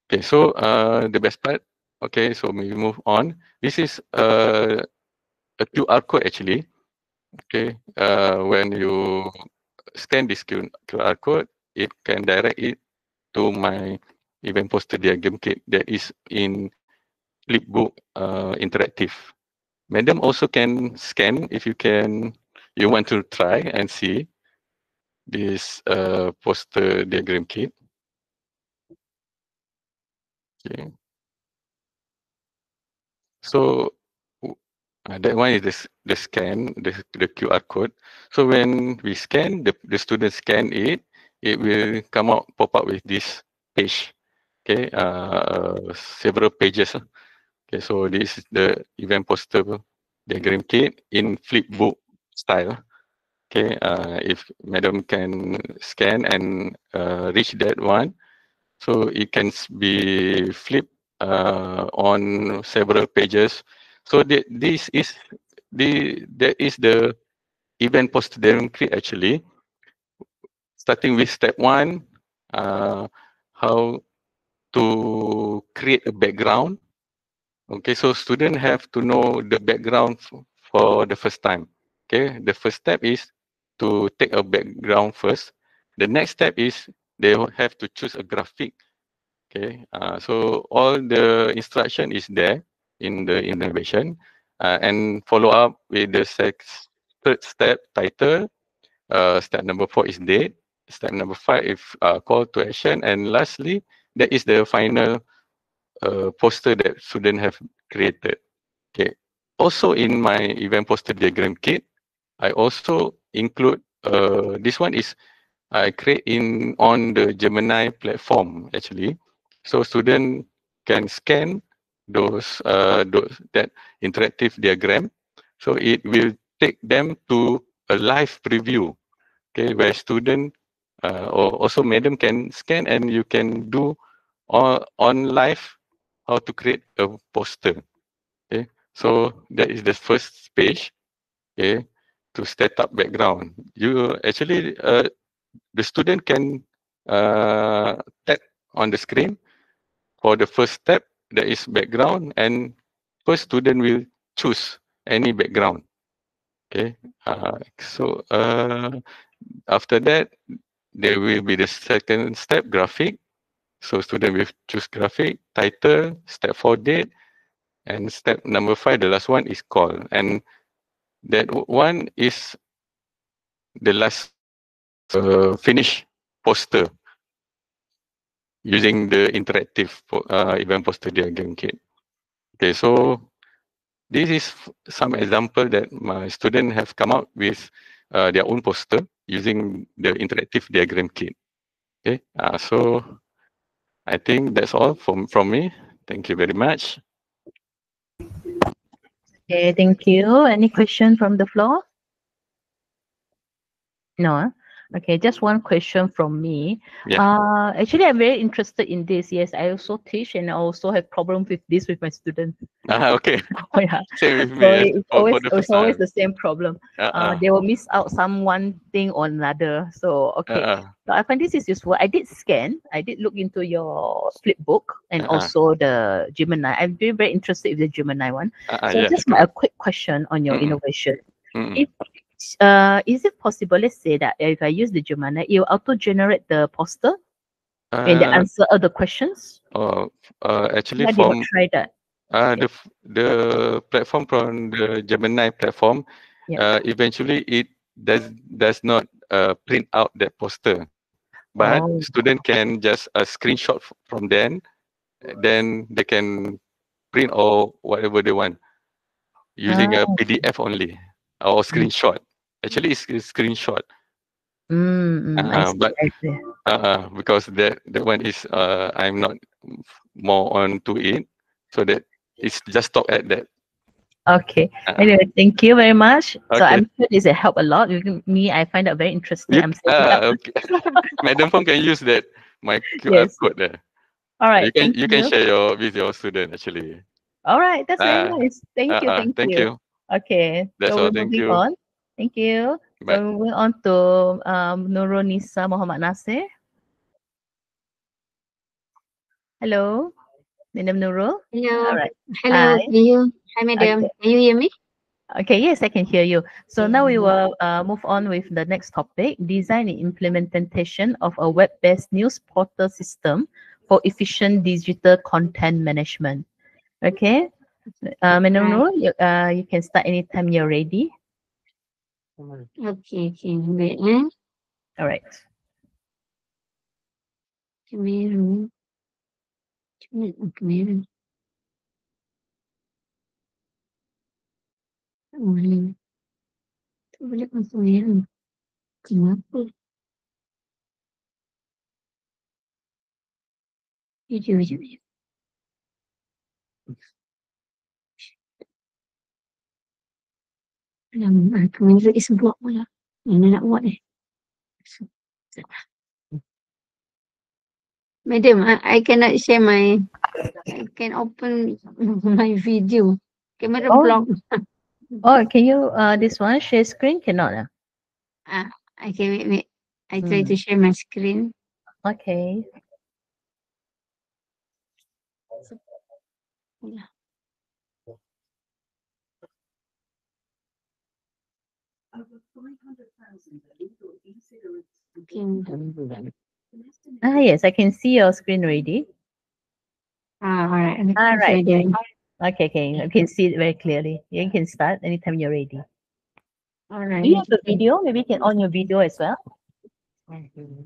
[SPEAKER 4] Okay, so the best part. Okay, so we move on. This is a QR code actually. Okay, when you scan this QR code, it can direct it to my event poster diagram kit that is in Flipbook interactive. Madam also can scan if you want to try and see this poster diagram kit. Okay. So that one is the scan, the QR code. So when we scan, the student scan it, it will come out, pop up with this page. Okay, several pages. Okay, so this is the event poster diagram kit in flipbook style. Okay, if madam can scan and reach that one, so it can be flipped on several pages. So this is that is the event post create actually. Starting with step 1, how to create a background. Okay, so student have to know the background for the first time. Okay, the first step is to take a background first. The next step is they will have to choose a graphic. Okay, so all the instruction is there in the innovation, and follow up with the third step title. Step number 4 is date. Step number 5 is call to action, and lastly, that is the final poster that student have created. Okay. Also in my event poster diagram kit, I also include this one is I create in on the Gemini platform actually. So student can scan those that interactive diagram. So it will take them to a live preview. Okay, where student or also madam can scan and you can do on live how to create a poster. Okay, so that is the first page. Okay, to set up background. You actually the student can tap on the screen for the first step. There is background, and first student will choose any background. Okay, so after that there will be the second step graphic. So student will choose graphic, title, step 4 date, and step number 5, the last one is call. And that one is the last finish poster using the interactive event poster diagram kit. Okay, so this is some example that my student have come up with their own poster using the interactive diagram kit. Okay, so I think that's all from me. Thank you very much.
[SPEAKER 1] Okay, thank you. Any question from the floor? No. Okay, just one question from me.
[SPEAKER 4] Yeah.
[SPEAKER 1] Actually, I'm very interested in this. Yes, I also teach and I also have problem with this with my students.
[SPEAKER 4] Okay.
[SPEAKER 1] Oh, yeah.
[SPEAKER 4] Same with
[SPEAKER 1] So
[SPEAKER 4] me for the
[SPEAKER 1] it's
[SPEAKER 4] first
[SPEAKER 1] always
[SPEAKER 4] time.
[SPEAKER 1] the same problem.
[SPEAKER 4] Uh-uh.
[SPEAKER 1] They will miss out some one thing or another. So okay.
[SPEAKER 4] Uh-uh.
[SPEAKER 1] So I find this is useful. I did scan. I did look into your flip book and
[SPEAKER 4] Uh-uh.
[SPEAKER 1] also the Gemini. I'm very very interested in the Gemini one. So
[SPEAKER 4] Yes,
[SPEAKER 1] just a
[SPEAKER 4] correct.
[SPEAKER 1] quick question on your
[SPEAKER 4] Mm-mm.
[SPEAKER 1] innovation.
[SPEAKER 4] Mm-mm.
[SPEAKER 1] If is it possible? Let's say that if I use the Gemini, it will auto generate the poster and the
[SPEAKER 4] Uh,
[SPEAKER 1] answer of the questions.
[SPEAKER 4] oh, actually
[SPEAKER 1] Why did you
[SPEAKER 4] from
[SPEAKER 1] try that?
[SPEAKER 4] the platform from the Gemini platform,
[SPEAKER 1] Yeah.
[SPEAKER 4] eventually it does not print out that poster, but
[SPEAKER 1] Oh.
[SPEAKER 4] student can just screenshot from then they can print or whatever they want using a
[SPEAKER 1] Ah.
[SPEAKER 4] PDF only or screenshot. Actually, it's screenshot.
[SPEAKER 1] I
[SPEAKER 4] But
[SPEAKER 1] see. I see.
[SPEAKER 4] because that one is I'm not more on to it, so that it's just stop at that.
[SPEAKER 1] Okay.
[SPEAKER 4] Uh,
[SPEAKER 1] Anyway, thank you very much. So
[SPEAKER 4] okay.
[SPEAKER 1] I'm sure this will help a lot. Me, I find it very interesting.
[SPEAKER 4] You
[SPEAKER 1] I'm setting up.
[SPEAKER 4] okay. Madam Fong can use that my QR
[SPEAKER 1] Yes.
[SPEAKER 4] code there.
[SPEAKER 1] All right. Thank
[SPEAKER 4] You can
[SPEAKER 1] you.
[SPEAKER 4] share with your student actually.
[SPEAKER 1] All right. That's very
[SPEAKER 4] Uh,
[SPEAKER 1] nice. Thank you. Thank
[SPEAKER 4] Thank
[SPEAKER 1] you.
[SPEAKER 4] you.
[SPEAKER 1] Okay.
[SPEAKER 4] That's
[SPEAKER 1] So
[SPEAKER 4] all.
[SPEAKER 1] we're
[SPEAKER 4] Thank
[SPEAKER 1] moving
[SPEAKER 4] you.
[SPEAKER 1] on. Thank you. So
[SPEAKER 4] Bye.
[SPEAKER 1] we're moving on to Nurul Nisa Muhammad Nasir. Hello, Madam Nurul. All
[SPEAKER 5] Hello.
[SPEAKER 1] right.
[SPEAKER 5] Hello.
[SPEAKER 1] Hi.
[SPEAKER 5] Hi, madam.
[SPEAKER 1] Okay.
[SPEAKER 5] Can you hear me?
[SPEAKER 1] Okay, yes, I can hear you. So now we
[SPEAKER 5] Yeah.
[SPEAKER 1] will move on with the next topic, design and implementation of a web-based news portal system for efficient digital content management. Okay, Madam
[SPEAKER 5] Right.
[SPEAKER 1] Noor, you can start anytime you're ready.
[SPEAKER 5] Okay. Wait, eh?
[SPEAKER 1] All right.
[SPEAKER 5] Kamera. Kamera. Tak boleh. Tak boleh masuk kamera. Kenapa? Video je. Kamera is block pula. Mana nak buat eh? Madam, I cannot share my, I can open my video. Camera
[SPEAKER 1] Oh,
[SPEAKER 5] block.
[SPEAKER 1] can you this one share screen? Cannot.
[SPEAKER 5] Okay, wait. I try to share my screen.
[SPEAKER 1] Okay.
[SPEAKER 5] Yeah. Okay.
[SPEAKER 1] Yes, I can see your screen already.
[SPEAKER 5] All right.
[SPEAKER 1] All right.
[SPEAKER 5] Then.
[SPEAKER 1] Okay. I can see it very clearly. You can start anytime you're ready.
[SPEAKER 5] All right.
[SPEAKER 1] Do you have a video? Maybe you can on your video as well.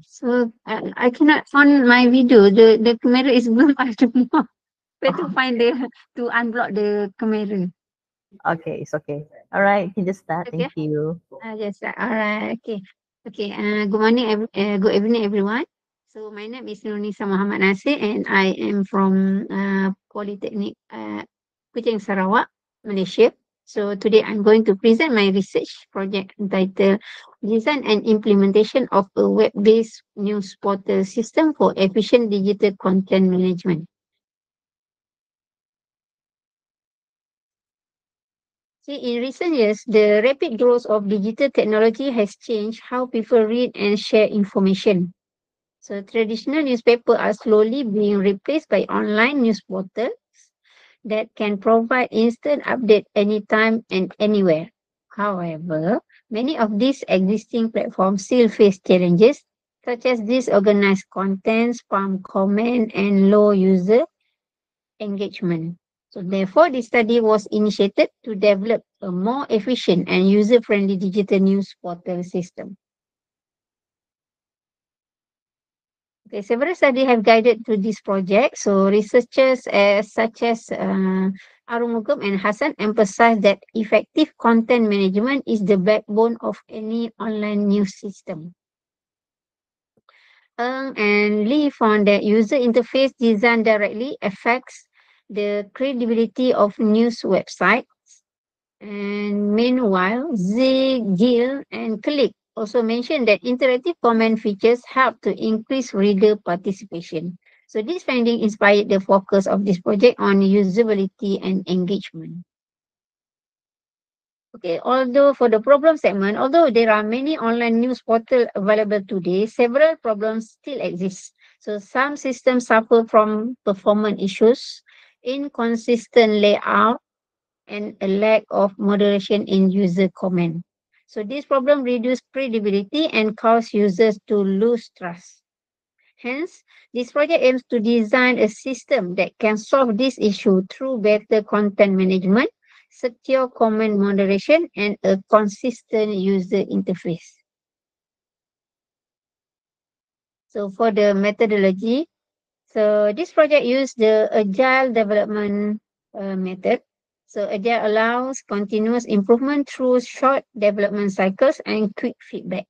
[SPEAKER 5] So I cannot on my video. The camera is blocked. I don't know where to find to unblock the camera.
[SPEAKER 1] Okay, it's okay. All right, you can just start.
[SPEAKER 5] Okay.
[SPEAKER 1] Thank you.
[SPEAKER 5] Yes. All right. Okay. Good morning. Good evening, everyone. So my name is Nunisa Muhammad Nasir, and I am from Polytechnic Kuching, Sarawak, Malaysia. So today I'm going to present my research project entitled Design and Implementation of a Web-based News Portal System for Efficient Digital Content Management. See, in recent years, the rapid growth of digital technology has changed how people read and share information. So traditional newspapers are slowly being replaced by online news portals that can provide instant update anytime and anywhere. However, many of these existing platforms still face challenges such as disorganized content, spam comment, and low user engagement. So therefore, this study was initiated to develop a more efficient and user-friendly digital news portal system. Okay, several studies have guided to this project. So researchers such as Arumugam and Hassan emphasize that effective content management is the backbone of any online news system. And Lee found that user interface design directly affects the credibility of news websites. And meanwhile, Zig, Gill, and Click also mentioned that interactive comment features help to increase reader participation. So this finding inspired the focus of this project on usability and engagement. Okay, although for the problem segment, although there are many online news portals available today, several problems still exist. So some systems suffer from performance issues, inconsistent layout, and a lack of moderation in user comment. So this problem reduce credibility and cause users to lose trust. Hence, this project aims to design a system that can solve this issue through better content management, secure comment moderation, and a consistent user interface. So for the methodology, so this project used the agile development method. So agile allows continuous improvement through short development cycles and quick feedback.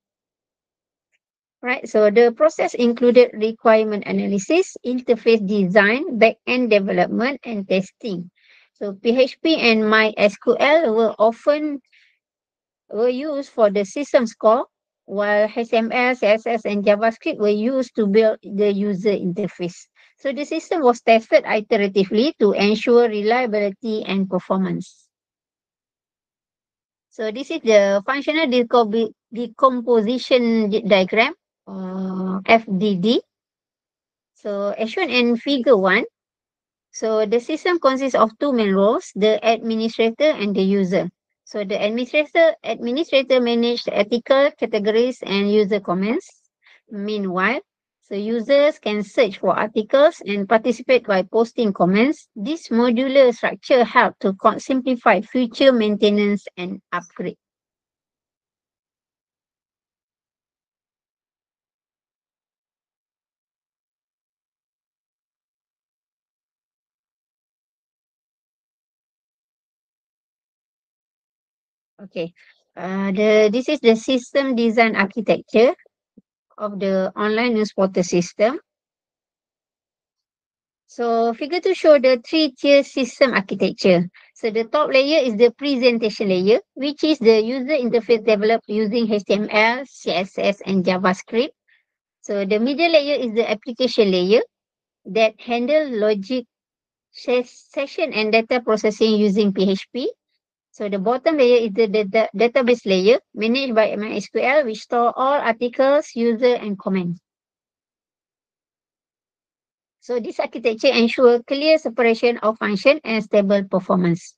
[SPEAKER 5] Right. So the process included requirement analysis, interface design, back-end development, and testing. So PHP and MySQL were used for the system core, while HTML, CSS, and JavaScript were used to build the user interface. So the system was tested iteratively to ensure reliability and performance. So this is the functional decomposition diagram, FDD. So as shown in figure 1, so the system consists of two main roles, the administrator and the user. So the administrator manages article categories and user comments. Meanwhile, so users can search for articles and participate by posting comments. This modular structure helps to simplify future maintenance and upgrade. Okay. This is the system design architecture of the online newspaper system. So figure 2 show the three-tier system architecture. So the top layer is the presentation layer, which is the user interface developed using HTML, CSS, and JavaScript. So the middle layer is the application layer that handle logic, session, and data processing using PHP. So the bottom layer is the database layer managed by MySQL, which store all articles, user, and comments. So this architecture ensures clear separation of function and stable performance.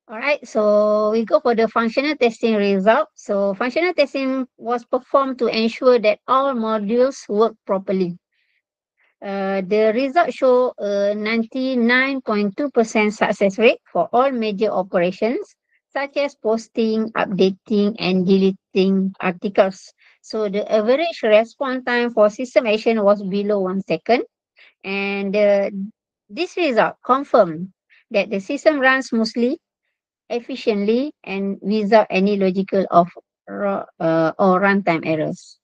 [SPEAKER 5] All right, so we go for the functional testing result. So functional testing was performed to ensure that all modules work properly. The results show a 99.2% success rate for all major operations, such as posting, updating, and deleting articles. So the average response time for system action was below 1 second. And this result confirmed that the system runs smoothly, efficiently, and without any logical or runtime errors.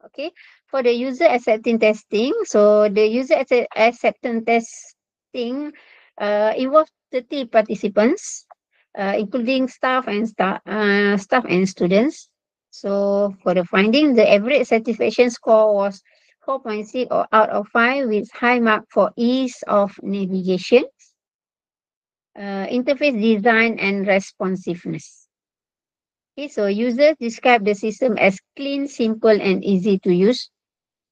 [SPEAKER 5] Okay, for the user acceptance testing, so the user acceptance testing involved 30 participants, including staff and students. So for the finding, the average satisfaction score was 4.6 out of 5 with high mark for ease of navigation, interface design, and responsiveness. Okay, so users describe the system as clean, simple, and easy to use.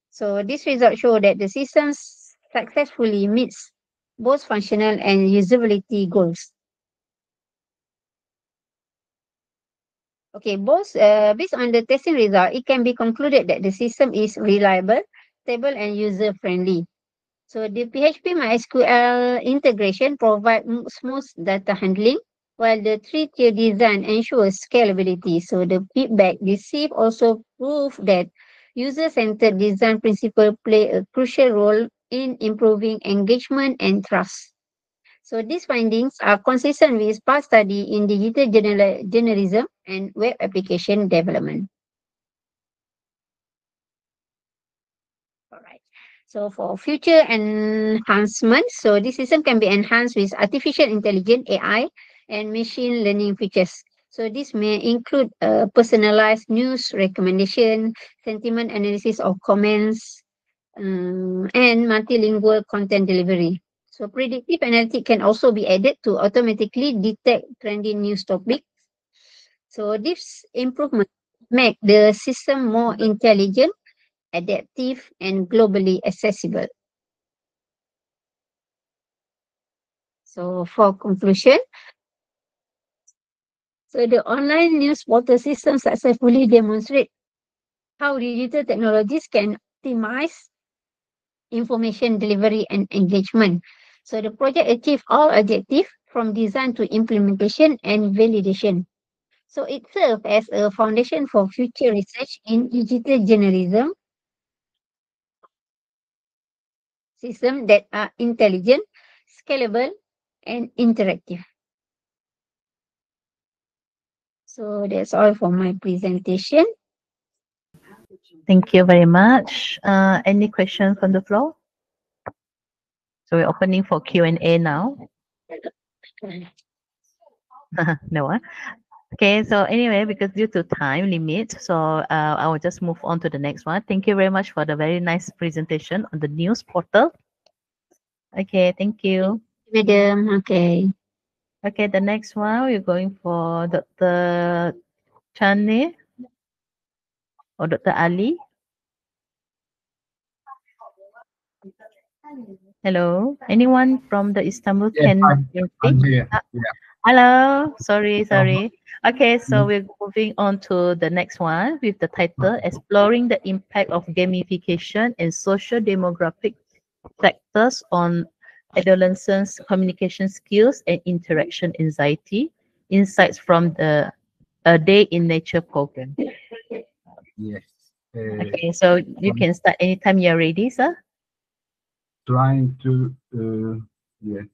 [SPEAKER 5] So this result show that the system successfully meets both functional and usability goals. Okay, based on the testing result, it can be concluded that the system is reliable, stable, and user-friendly. So the PHP MySQL integration provides smooth data handling, while the three-tier design ensures scalability. So the feedback received also prove that user-centered design principles play a crucial role in improving engagement and trust. So these findings are consistent with past study in digital journalism and web application development. All right. So for future enhancements, so this system can be enhanced with artificial intelligence (AI) and machine learning features. So this may include personalized news recommendation, sentiment analysis of comments, and multilingual content delivery. So predictive analytics can also be added to automatically detect trending news topics. So this improvement make the system more intelligent, adaptive, and globally accessible. So for conclusion, so the online news portal system successfully demonstrate how digital technologies can optimize information delivery and engagement. So the project achieved all objectives from design to implementation and validation. So it serves as a foundation for future research in digital journalism systems that are intelligent, scalable, and interactive. So that's all for my presentation.
[SPEAKER 1] Thank you very much. Any questions from the floor? So we're opening for Q&A now. No one. Okay, so anyway, because due to time limit, so I will just move on to the next one. Thank you very much for the very nice presentation on the news portal. Okay, thank you.
[SPEAKER 5] Madam, okay.
[SPEAKER 1] Okay, the next one, we're going for Dr. Chane or Dr. Ali. Hello, anyone from the Istanbul
[SPEAKER 6] Yes,
[SPEAKER 1] can
[SPEAKER 6] I'm
[SPEAKER 1] speak?
[SPEAKER 6] here. Yeah.
[SPEAKER 1] Hello, sorry. Okay, so
[SPEAKER 6] Mm.
[SPEAKER 1] we're moving on to the next one with the title Exploring the Impact of Gamification and Social Demographic Factors on Adolescents' Communication Skills and Interaction Anxiety. Insights from the A Day in Nature program.
[SPEAKER 6] Yes.
[SPEAKER 1] Okay, so you can start anytime you're ready, sir.
[SPEAKER 6] Trying to, yeah.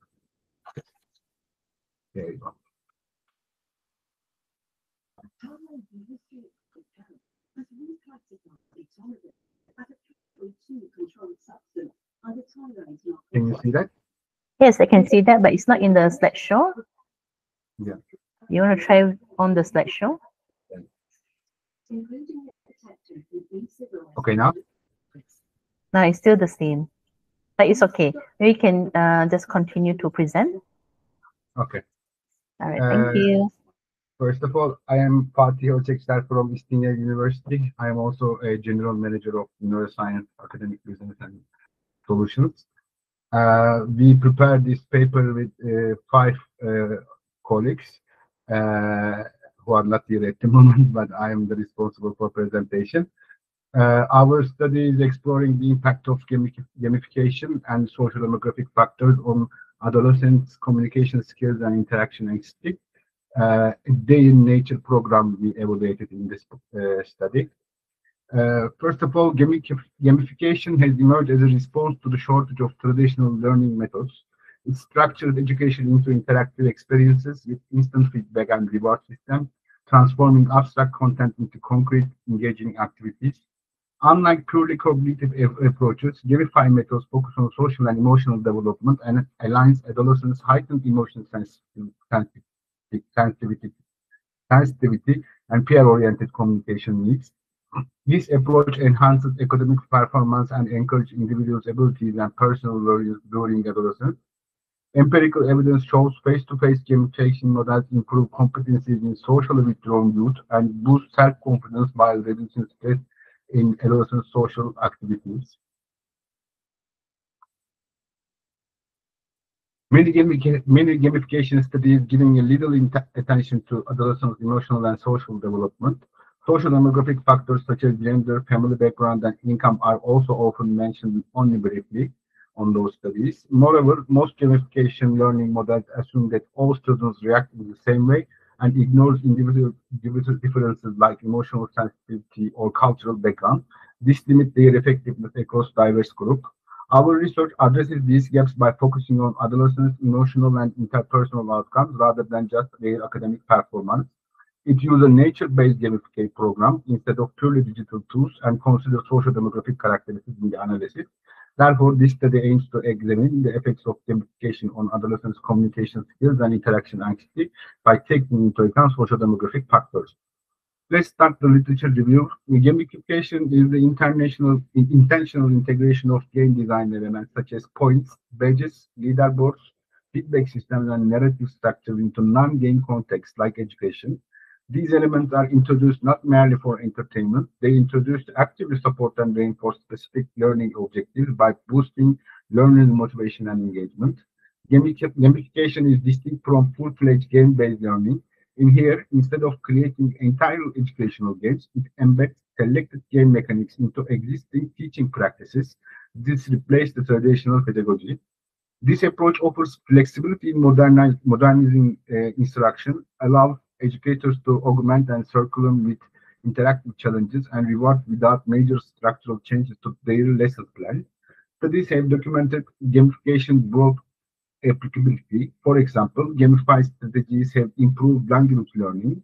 [SPEAKER 6] There you go. Can you see that?
[SPEAKER 1] Yes, I can see that, but it's not in the slideshow.
[SPEAKER 6] Yeah.
[SPEAKER 1] You want to try on the slideshow?
[SPEAKER 6] Okay, now?
[SPEAKER 1] No, it's still the same. But it's okay. We can just continue to present.
[SPEAKER 6] Okay.
[SPEAKER 1] All right, thank you.
[SPEAKER 6] First of all, I am Fatih Öçekser from İstinye University. I am also a general manager of neuroscience, academic business and solutions. We prepared this paper with 5 colleagues who are not here at the moment, but I am the responsible for presentation. Our study is exploring the impact of gamification and social demographic factors on adolescents' communication skills and interaction anxiety. Day in Nature program we evaluated in this study. First of all, gamification has emerged as a response to the shortage of traditional learning methods. It structured education into interactive experiences with instant feedback and reward system, transforming abstract content into concrete, engaging activities. Unlike purely cognitive approaches, gamified methods focus on social and emotional development and aligns adolescents' heightened emotional sensitivity and peer-oriented communication needs. This approach enhances academic performance and encourages individuals' abilities and personal values during adolescence. Empirical evidence shows face-to-face gamification models improve competencies in socially withdrawn youth and boost self-confidence while reducing stress in adolescent social activities. Many gamification studies giving a little attention to adolescents' emotional and social development. Social demographic factors such as gender, family background, and income are also often mentioned only briefly on those studies. Moreover, most gamification learning models assume that all students react in the same way, and ignores individual differences like emotional sensitivity or cultural background. This limits their effectiveness across diverse groups. Our research addresses these gaps by focusing on adolescents' emotional and interpersonal outcomes rather than just their academic performance. It uses a nature-based gamification program instead of purely digital tools and considers socio-demographic characteristics in the analysis. Therefore, this study aims to examine the effects of gamification on adolescents' communication skills and interaction anxiety by taking into account socio-demographic factors. Let's start the literature review. Gamification is the intentional integration of game design elements such as points, badges, leaderboards, feedback systems, and narrative structures into non-game contexts like education. These elements are introduced not merely for entertainment, they introduced to actively support and reinforce specific learning objectives by boosting learners' motivation and engagement. Gamification is distinct from full-fledged game-based learning. In here, instead of creating entire educational games, it embeds selected game mechanics into existing teaching practices. This replaces the traditional pedagogy. This approach offers flexibility in modernizing instruction, allows educators to augment and curriculum with interactive challenges and reward without major structural changes to their lesson plan. Studies have documented gamification broad applicability. For example, gamified strategies have improved language learning,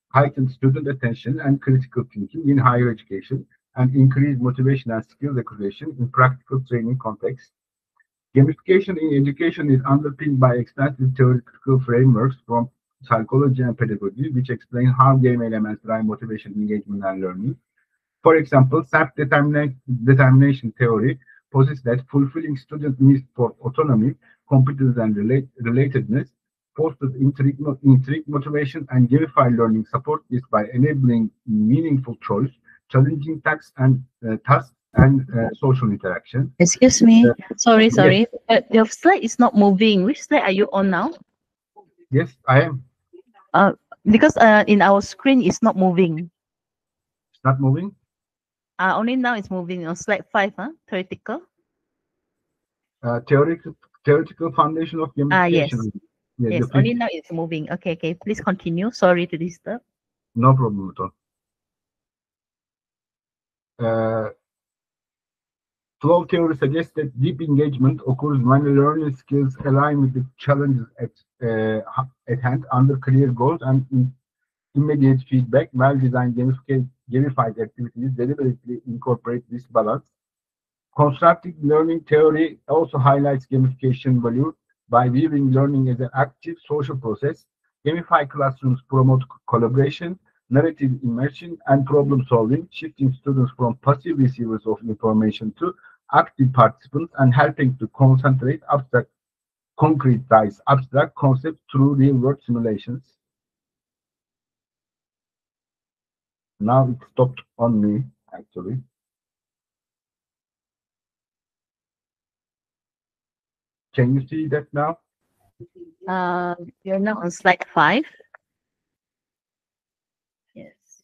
[SPEAKER 6] heightened student attention and critical thinking in higher education, and increased motivation and skill acquisition in practical training contexts. Gamification in education is underpinned by extensive theoretical frameworks from psychology and pedagogy, which explain how game elements drive motivation, engagement, and learning. For example, self-determination theory posits that fulfilling student needs for autonomy, competence, and relatedness fosters intrigue, motivation, and gamified learning support this by enabling meaningful choice, challenging tasks, and social interaction.
[SPEAKER 1] Excuse me. Sorry,
[SPEAKER 6] Yes,
[SPEAKER 1] sorry. Your slide is not moving. Which slide are you on now?
[SPEAKER 6] yes, I am.
[SPEAKER 1] Because in our screen it's not moving.
[SPEAKER 6] It's not moving.
[SPEAKER 1] Only now it's moving on slide 5, theoretical.
[SPEAKER 6] Theoretical foundation of
[SPEAKER 1] Yes.
[SPEAKER 6] gamification. Yeah,
[SPEAKER 1] Yes, only now it's moving. Okay, okay. Please continue. Sorry to disturb.
[SPEAKER 6] no problem at all. Flow theory suggests that deep engagement occurs when the learning skills align with the challenges at hand under clear goals and immediate feedback. Well-designed gamified activities deliberately incorporate this balance. Constructive learning theory also highlights gamification value by viewing learning as an active social process. Gamified classrooms promote collaboration, narrative immersion, and problem solving, shifting students from passive receivers of information to active participants and helping to concretize abstract concepts through real-world simulations. Now it stopped on me, actually. Can you see that now?
[SPEAKER 1] You're now on slide 5. Yes.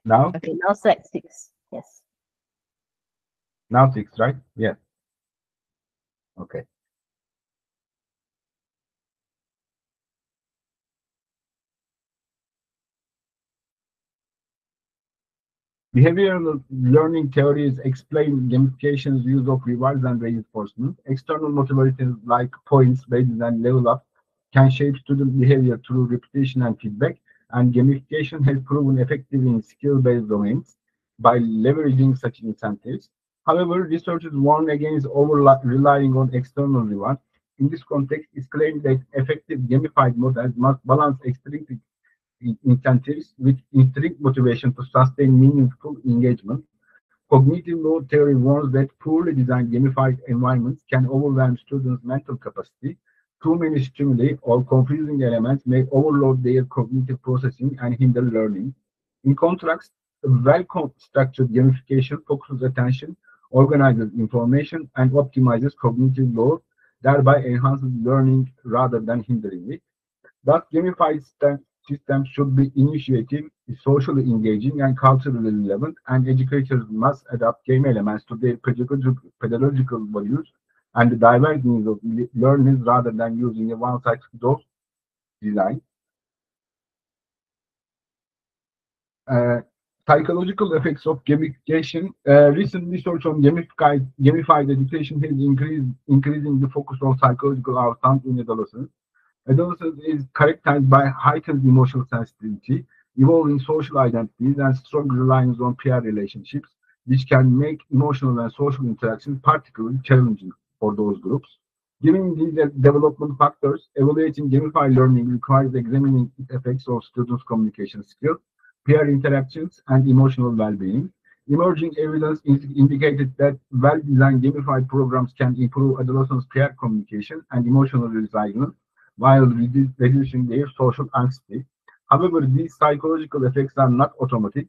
[SPEAKER 6] Now?
[SPEAKER 1] Okay, now slide 6. Yes.
[SPEAKER 6] Now 6, right? Yeah. Okay. Behavioral learning theories explain gamification's use of rewards and reinforcement. External motivators like points, badges, and level up can shape student behavior through repetition and feedback, and gamification has proven effective in skill-based domains by leveraging such incentives. However, researchers warn against relying on external rewards. In this context, it's claimed that effective gamified models must balance extrinsic incentives with intrinsic motivation to sustain meaningful engagement. Cognitive load theory warns that poorly designed gamified environments can overwhelm students' mental capacity. Too many stimuli or confusing elements may overload their cognitive processing and hinder learning. In contrast, well-structured gamification focuses attention, organizes information, and optimizes cognitive load, thereby enhances learning rather than hindering it. Thus, gamified systems should be initiative, socially engaging, and culturally relevant, and educators must adapt game elements to their pedagogical values and the diverse needs of learners rather than using a one-size-fits-all design. Uh, Psychological effects of gamification. Recent research on gamified education has increasing the focus on psychological outcomes in adolescence. Adolescence is characterized by heightened emotional sensitivity, evolving social identities, and strong reliance on peer relationships, which can make emotional and social interactions particularly challenging for those groups. Given these development factors, evaluating gamified learning requires examining its effects on students' communication skills, peer interactions, and emotional well-being. Emerging evidence indicated that well-designed gamified programs can improve adolescents' peer communication and emotional resilience while reducing their social anxiety. However, these psychological effects are not automatic.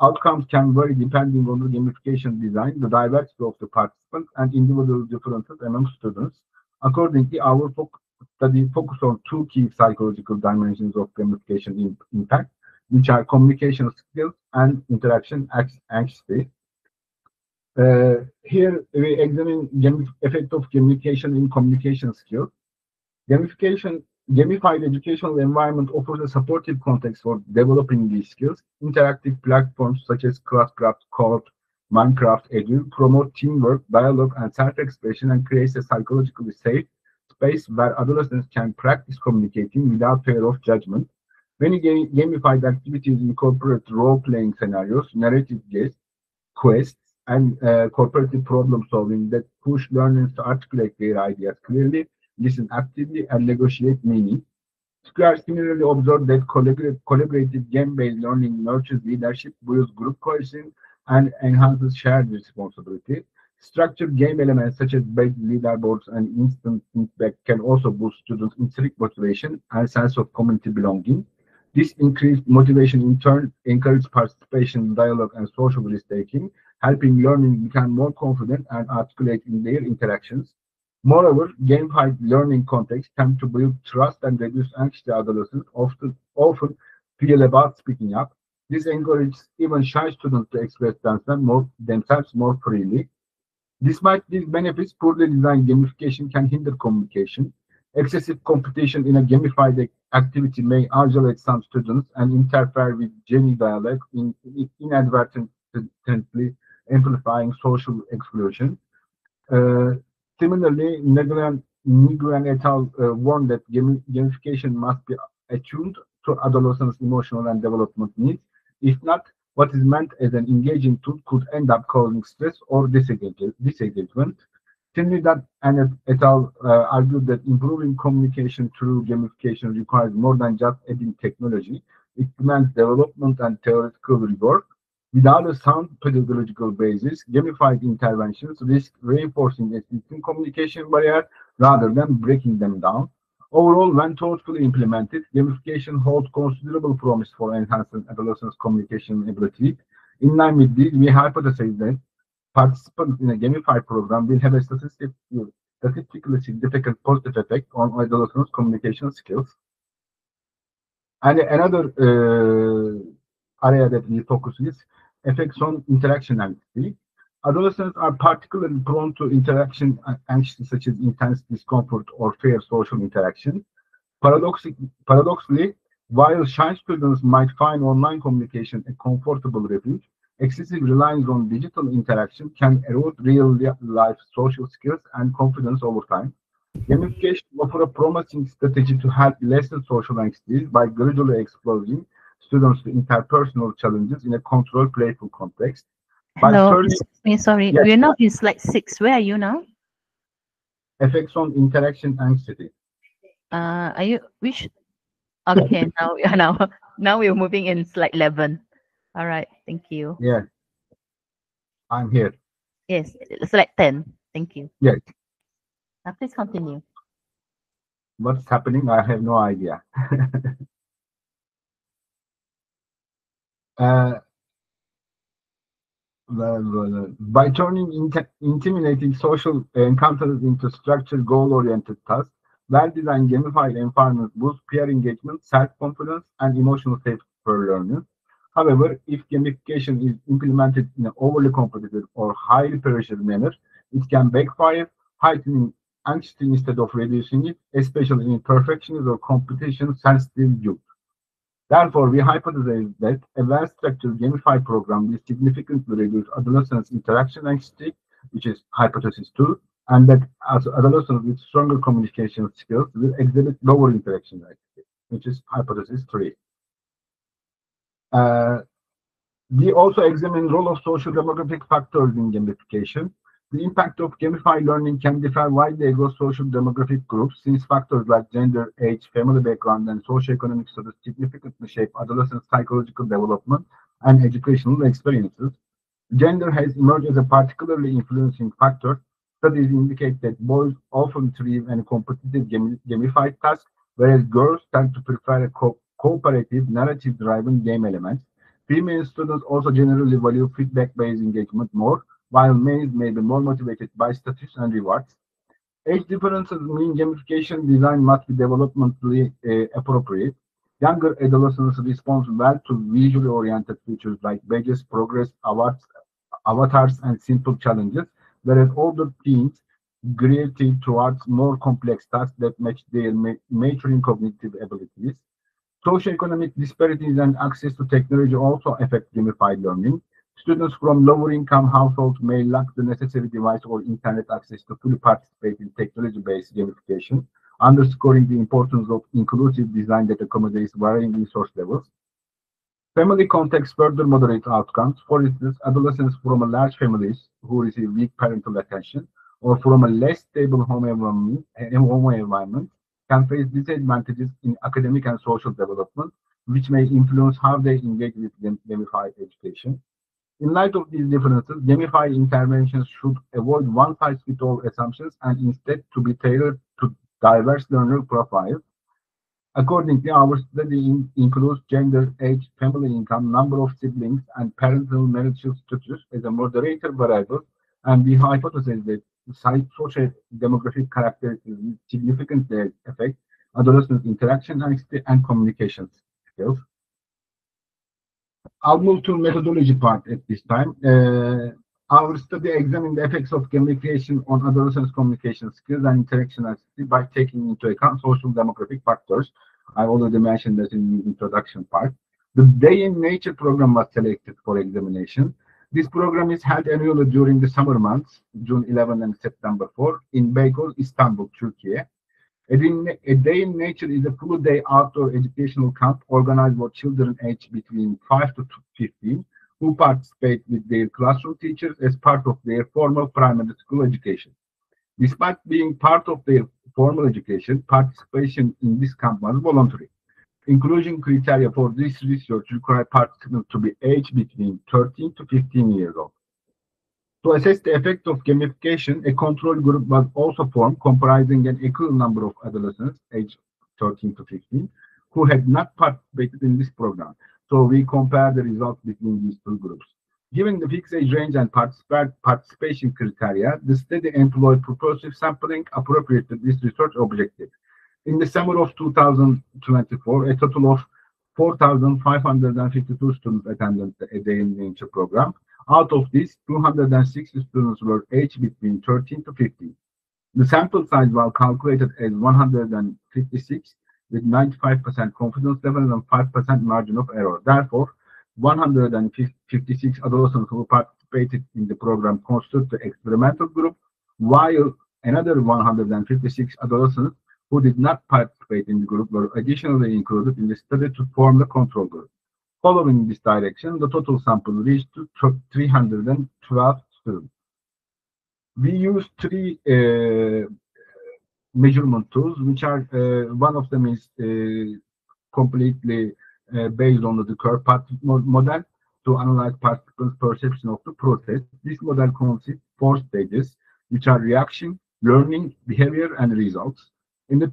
[SPEAKER 6] Outcomes can vary depending on the gamification design, the diversity of the participants, and individual differences among students. Accordingly, our study focused on two key psychological dimensions of gamification impact, which are communication skills and interaction anxiety. Here, we examine effect of gamification in communication skills. Gamification, Gamified educational environment offers a supportive context for developing these skills. Interactive platforms such as Classcraft, Code, Minecraft, Edu promote teamwork, dialogue, and self-expression and creates a psychologically safe space where adolescents can practice communicating without fear of judgment. Many gamified activities incorporate role-playing scenarios, narrative quests, and cooperative problem solving that push learners to articulate their ideas clearly, listen actively, and negotiate meaning. Square similarly observed that collaborative game-based learning nurtures leadership, builds group cohesion, and enhances shared responsibility. Structured game elements such as based leaderboards and instant feedback can also boost students' intrinsic motivation and sense of community belonging. This increased motivation in turn encourages participation, dialogue, and social risk-taking, helping learning become more confident and articulate in their interactions. Moreover, gamified learning contexts tend to build trust and reduce anxiety. Adolescents often feel about speaking up. This encourages even shy students to express themselves more freely. Despite these benefits, poorly designed gamification can hinder communication. Excessive competition in a gamified activity may isolate some students and interfere with genuine dialogue, inadvertently amplifying social exclusion. Uh, Similarly, Nguyen et al. Warned that gamification must be attuned to adolescents' emotional and development needs. If not, what is meant as an engaging tool could end up causing stress or disengagement. Trinidad and et al. Argued that improving communication through gamification requires more than just adding technology. It demands development and theoretical rigor. Without a sound pedagogical basis, gamified interventions risk reinforcing existing communication barriers rather than breaking them down. Overall, when thoughtfully implemented, gamification holds considerable promise for enhancing adolescents' communication ability. In line with this, we hypothesize that participants in a gamified program will have a statistically significant positive effect on adolescents' communication skills. And another area that we focus is effects on interaction anxiety. Adolescents are particularly prone to interaction anxiety, such as intense discomfort or fear social interaction. Paradoxically, while shy students might find online communication a comfortable refuge, excessive reliance on digital interaction can erode real-life social skills and confidence over time. Gamification offers a promising strategy to help lessen social anxiety by gradually exposing students to interpersonal challenges in a controlled, playful context. By
[SPEAKER 1] Hello,
[SPEAKER 6] turning
[SPEAKER 1] excuse me, sorry.
[SPEAKER 6] yes,
[SPEAKER 1] We're now in slide 6. Where are you now?
[SPEAKER 6] effects on interaction anxiety.
[SPEAKER 1] Are you which? Okay, now we are now we're moving in slide 11. All right, thank you.
[SPEAKER 6] Yeah, I'm here.
[SPEAKER 1] Yes, slide 10. Thank you.
[SPEAKER 6] Yes,
[SPEAKER 1] Now please continue.
[SPEAKER 6] what's happening? I have no idea. uh, by turning intimidating social encounters into structured, goal-oriented tasks, well-designed gamified environments boost peer engagement, self-confidence, and emotional safety for learners. However, if gamification is implemented in an overly competitive or highly pressured manner, it can backfire, heightening anxiety instead of reducing it, especially in perfectionist or competition-sensitive youth. Therefore, we hypothesize that a well-structured gamified program will significantly reduce adolescents' interaction anxiety, which is hypothesis 2, and that as adolescents with stronger communication skills will exhibit lower interaction anxiety, which is hypothesis 3. Uh, we also examine role of social demographic factors in gamification. The impact of gamified learning can differ widely across social demographic groups, since factors like gender, age, family background, and socioeconomic status significantly shape adolescent psychological development and educational experiences. Gender has emerged as a particularly influencing factor. Studies indicate that boys often thrive in competitive gamified tasks, whereas girls tend to prefer a cooperative, narrative-driven game elements. Female students also generally value feedback-based engagement more, while males may be more motivated by status and rewards. Age differences mean gamification design must be developmentally appropriate. Younger adolescents respond well to visually oriented features like badges, progress, avatars, and simple challenges, whereas older teens gravitate towards more complex tasks that match their maturing cognitive abilities. Socioeconomic disparities and access to technology also affect gamified learning. Students from lower income households may lack the necessary device or internet access to fully participate in technology-based gamification, underscoring the importance of inclusive design that accommodates varying resource levels. Family context further moderates outcomes. For instance, adolescents from a large families who receive weak parental attention or from a less stable home environment can face disadvantages in academic and social development, which may influence how they engage with gamified education. In light of these differences, gamified interventions should avoid one-size-fits-all assumptions and instead to be tailored to diverse learner profiles. Accordingly, our study includes gender, age, family income, number of siblings, and parental marital status as a moderator variable, and we hypothesize that social demographic characteristics significantly affect adolescent interaction and communication skills. I'll move to methodology part at this time. Our study examined the effects of gamification on adolescents' communication skills and interaction activity by taking into account social demographic factors. I already mentioned that in the introduction part. The Day in Nature program was selected for examination. This program is held annually during the summer months, June 11 and September 4, in Beykoz, Istanbul, Turkey. A Day in Nature is a full day outdoor educational camp organized for children aged between 5 to 15 who participate with their classroom teachers as part of their formal primary school education. Despite being part of their formal education, participation in this camp was voluntary. Inclusion criteria for this research require participants to be aged between 13 to 15 years old. To assess the effect of gamification, a control group was also formed comprising an equal number of adolescents aged 13 to 15 who had not participated in this program. So we compare the results between these two groups. Given the fixed age range and participation criteria, the study employed purposive sampling appropriate to this research objective. In the summer of 2024, a total of 4,552 students attended the A Day in Nature program. Out of these, 260 students were aged between 13 to 15. The sample size was calculated as 156 with 95% confidence level and 5% margin of error. Therefore, 156 adolescents who participated in the program constitute the experimental group, while another 156 adolescents who did not participate in the group were additionally included in the study to form the control group. Following this direction, the total sample reached to 312 students. We use three measurement tools, which are one of them is completely based on the curve path model to analyze participants' perception of the process. This model consists of 4 stages, which are reaction, learning, behavior, and results. In the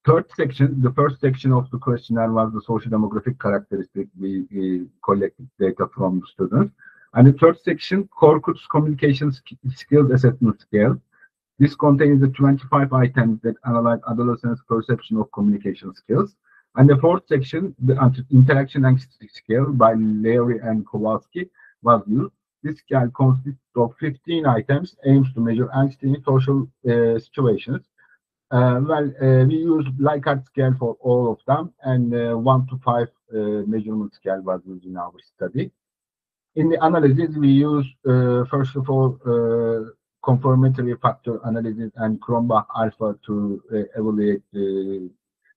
[SPEAKER 6] the first section of the questionnaire was the social demographic characteristic. We collected data from students. And the third section, Corkut's communication skills assessment scale. This contains the 25 items that analyze adolescents' perception of communication skills. And the fourth section, the interaction anxiety scale by Leary and Kowalski was used. This scale consists of 15 items, aims to measure anxiety in social situations. We use Likert scale for all of them, and 1 to 5 measurement scale was used in our study. In the analysis, we use, first of all, confirmatory factor analysis and Cronbach alpha to evaluate the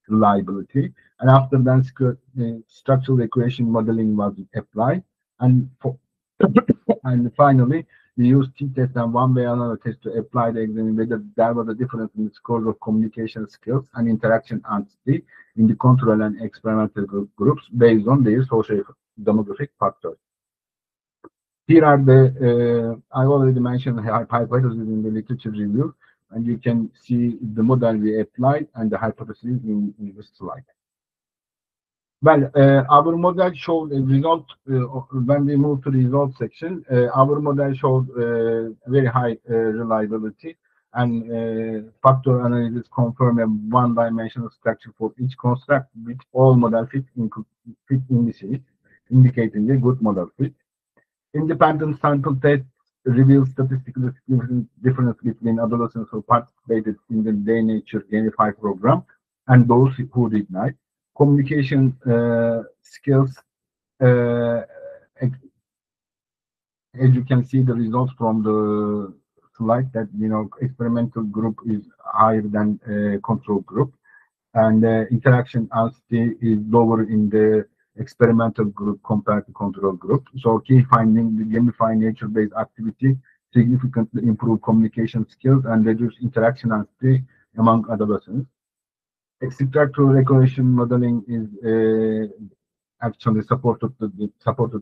[SPEAKER 6] reliability. And after that, structural equation modeling was applied. And and finally, we used t-test and one-way analysis to apply the exam whether there was a difference in the scores of communication skills and interaction entity in the control and experimental groups based on their social demographic factors. Here are the, I already mentioned hypotheses in the literature review, and you can see the model we applied and the hypotheses in this slide. Well, our model showed a result, when we move to the result section, our model showed very high reliability, and factor analysis confirmed a one-dimensional structure for each construct with all model fit indices, indicating a good model fit. Independent sample test reveals statistical difference between adolescents who participated in the Day Nature Gamify program and those who did not. Communication skills, as you can see the results from the slide, that experimental group is higher than control group, and interaction entity is lower in the experimental group compared to control group. So key finding, the gamify nature-based activity significantly improve communication skills and reduce interaction entity among adolescents. Structural recognition modeling is actually supported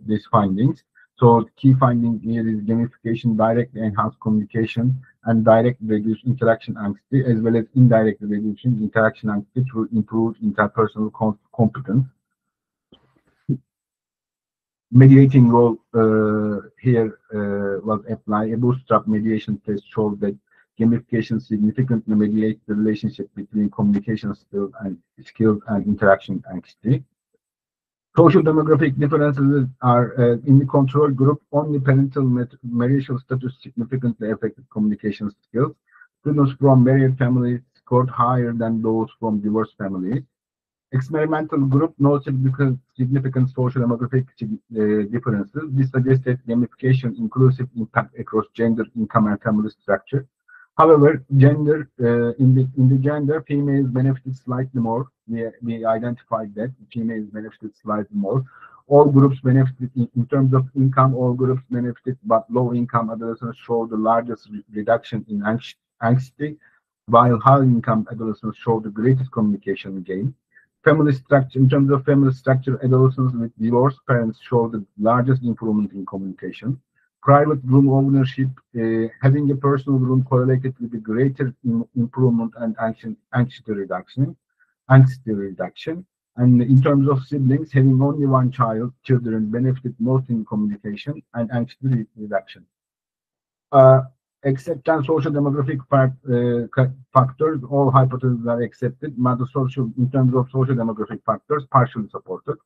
[SPEAKER 6] these findings. So key finding here is gamification directly enhance communication and direct reduce interaction anxiety, as well as indirectly reducing interaction anxiety through improved interpersonal competence. Mediating role here was applied. A bootstrap mediation test showed that gamification significantly mediates the relationship between communication skills and interaction anxiety. Social demographic differences are in the control group. Only parental marital status significantly affected communication skills. Students from married families scored higher than those from divorced families. Experimental group, no significant social demographic differences. This suggested gamification inclusive impact across gender, income, and family structure. However, gender in the gender, females benefited slightly more. We identified that females benefited slightly more. All groups benefited in terms of income. All groups benefited, but low-income adolescents showed the largest reduction in anxiety, while high-income adolescents showed the greatest communication gain. Family structure, in terms of family structure, adolescents with divorced parents showed the largest improvement in communication. Private room ownership, having a personal room correlated with a greater improvement and anxiety reduction. And in terms of siblings, having only one children benefited most in communication and anxiety reduction. Except and social demographic factors, all hypotheses are accepted. But in terms of social demographic factors, partially supported.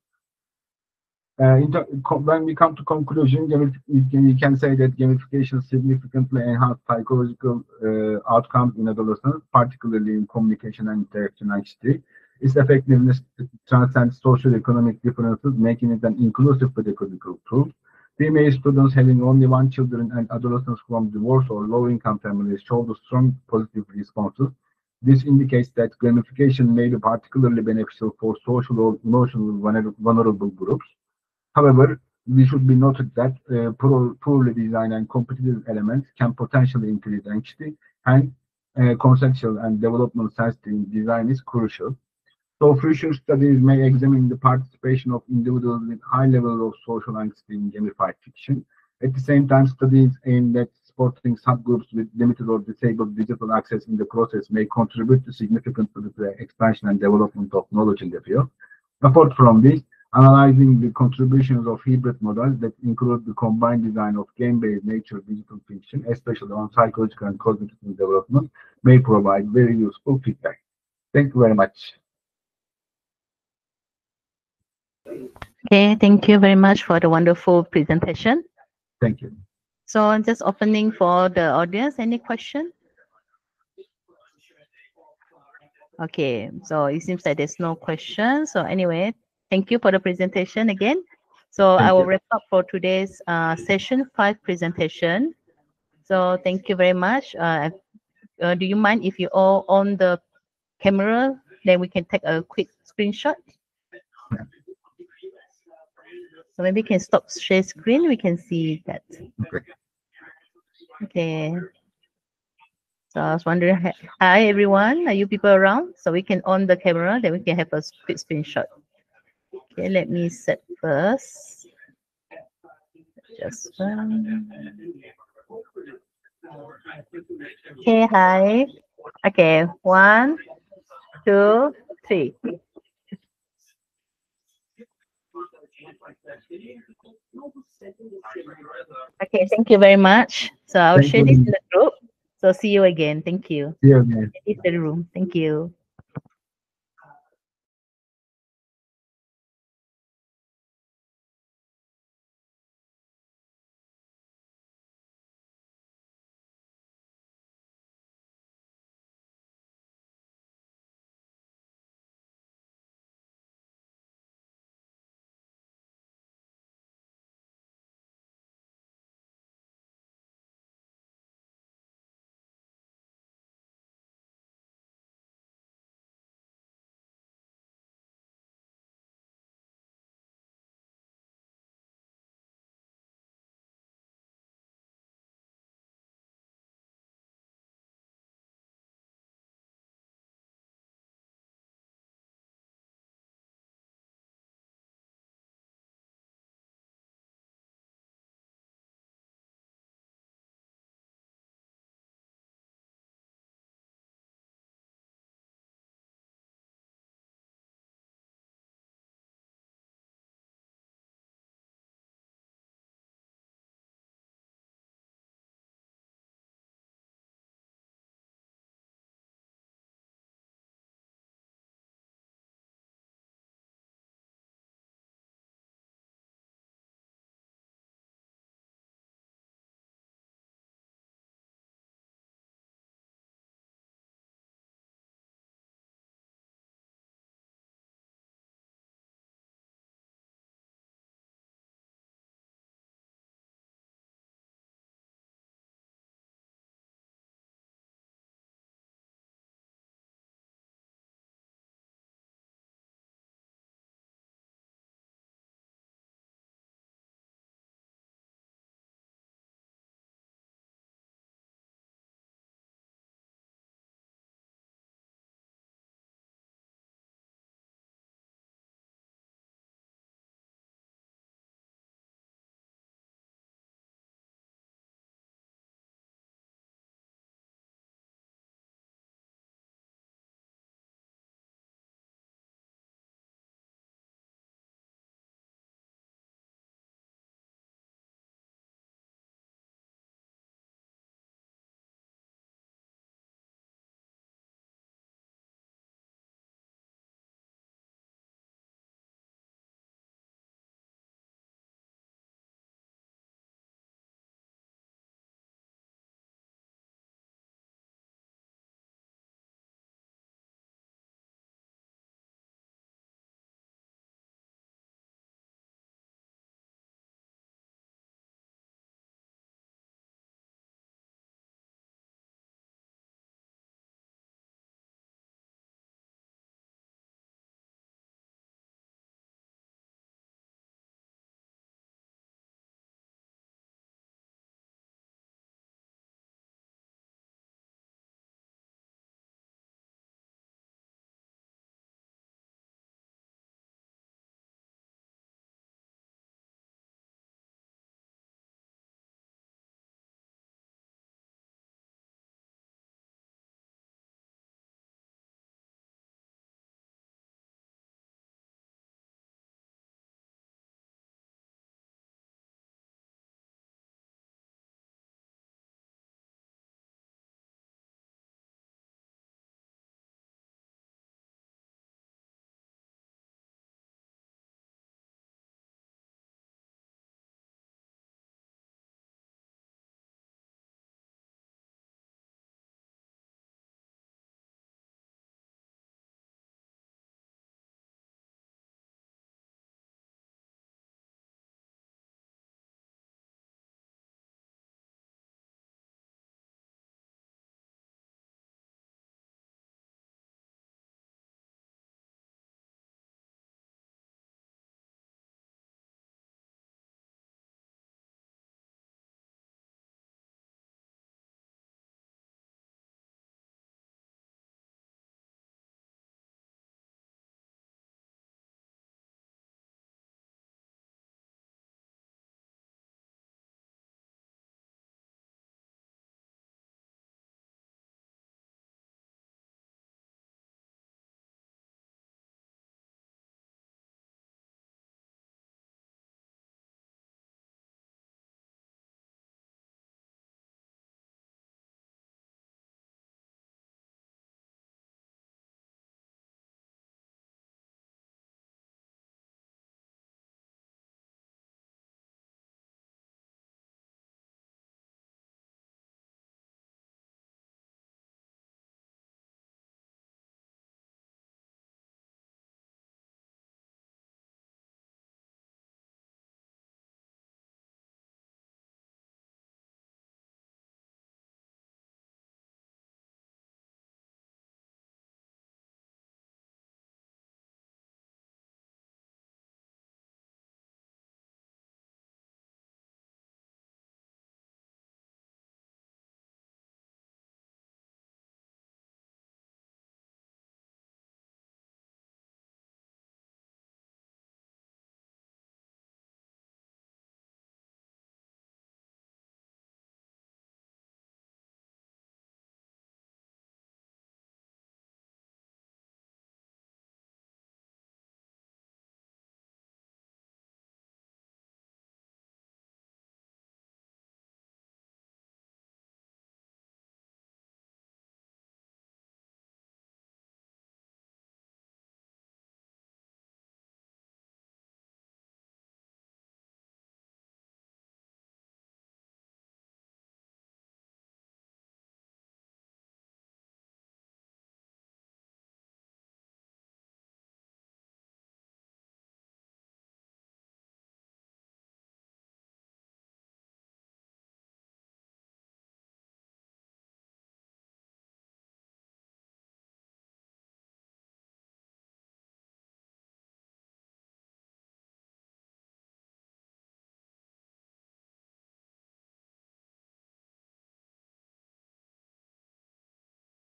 [SPEAKER 6] When we come to conclusion, we can say that gamification significantly enhanced psychological outcomes in adolescents, particularly in communication and interaction anxiety. Its effectiveness transcends socio-economic differences, making it an inclusive pedagogical tool. Female students having only one children and adolescents from divorce or low-income families showed strong positive responses. This indicates that gamification may be particularly beneficial for social or emotionally vulnerable groups. However, we should be noted that poorly designed and competitive elements can potentially increase anxiety, and conceptual and development sensitive design is crucial. So future studies may examine the participation of individuals with high levels of social anxiety in gamified fiction. At the same time, studies aimed at supporting subgroups with limited or disabled digital access in the process may contribute to significant expansion and development of knowledge in the field. Apart from this, analyzing the contributions of hybrid models that include the combined design of game-based nature digital fiction, especially on psychological and cognitive development, may provide very useful feedback. Thank you very much.
[SPEAKER 1] Okay, thank you very much for the wonderful presentation.
[SPEAKER 6] Thank you.
[SPEAKER 1] So I'm just opening for the audience. Any question? Okay, so it seems like there's no question. So anyway, thank you for the presentation again. So I
[SPEAKER 6] Thank
[SPEAKER 1] will
[SPEAKER 6] you.
[SPEAKER 1] wrap up for today's session 5 presentation. So thank you very much. Do you mind if you all on the camera? Then we can take a quick screenshot.
[SPEAKER 6] Yeah.
[SPEAKER 1] So maybe we can stop share screen. We can see that.
[SPEAKER 6] Okay.
[SPEAKER 1] Okay. So I was wondering, hi everyone, are you people around? So we can on the camera, then we can have a quick screenshot. Okay, let me set first. Just okay, hi. Okay, 1, 2, 3. Okay, thank you very much. So I'll
[SPEAKER 6] Thank
[SPEAKER 1] share this in
[SPEAKER 6] you.
[SPEAKER 1] the group. So see you again. Thank you.
[SPEAKER 6] See you again.
[SPEAKER 1] This is the room. Thank you.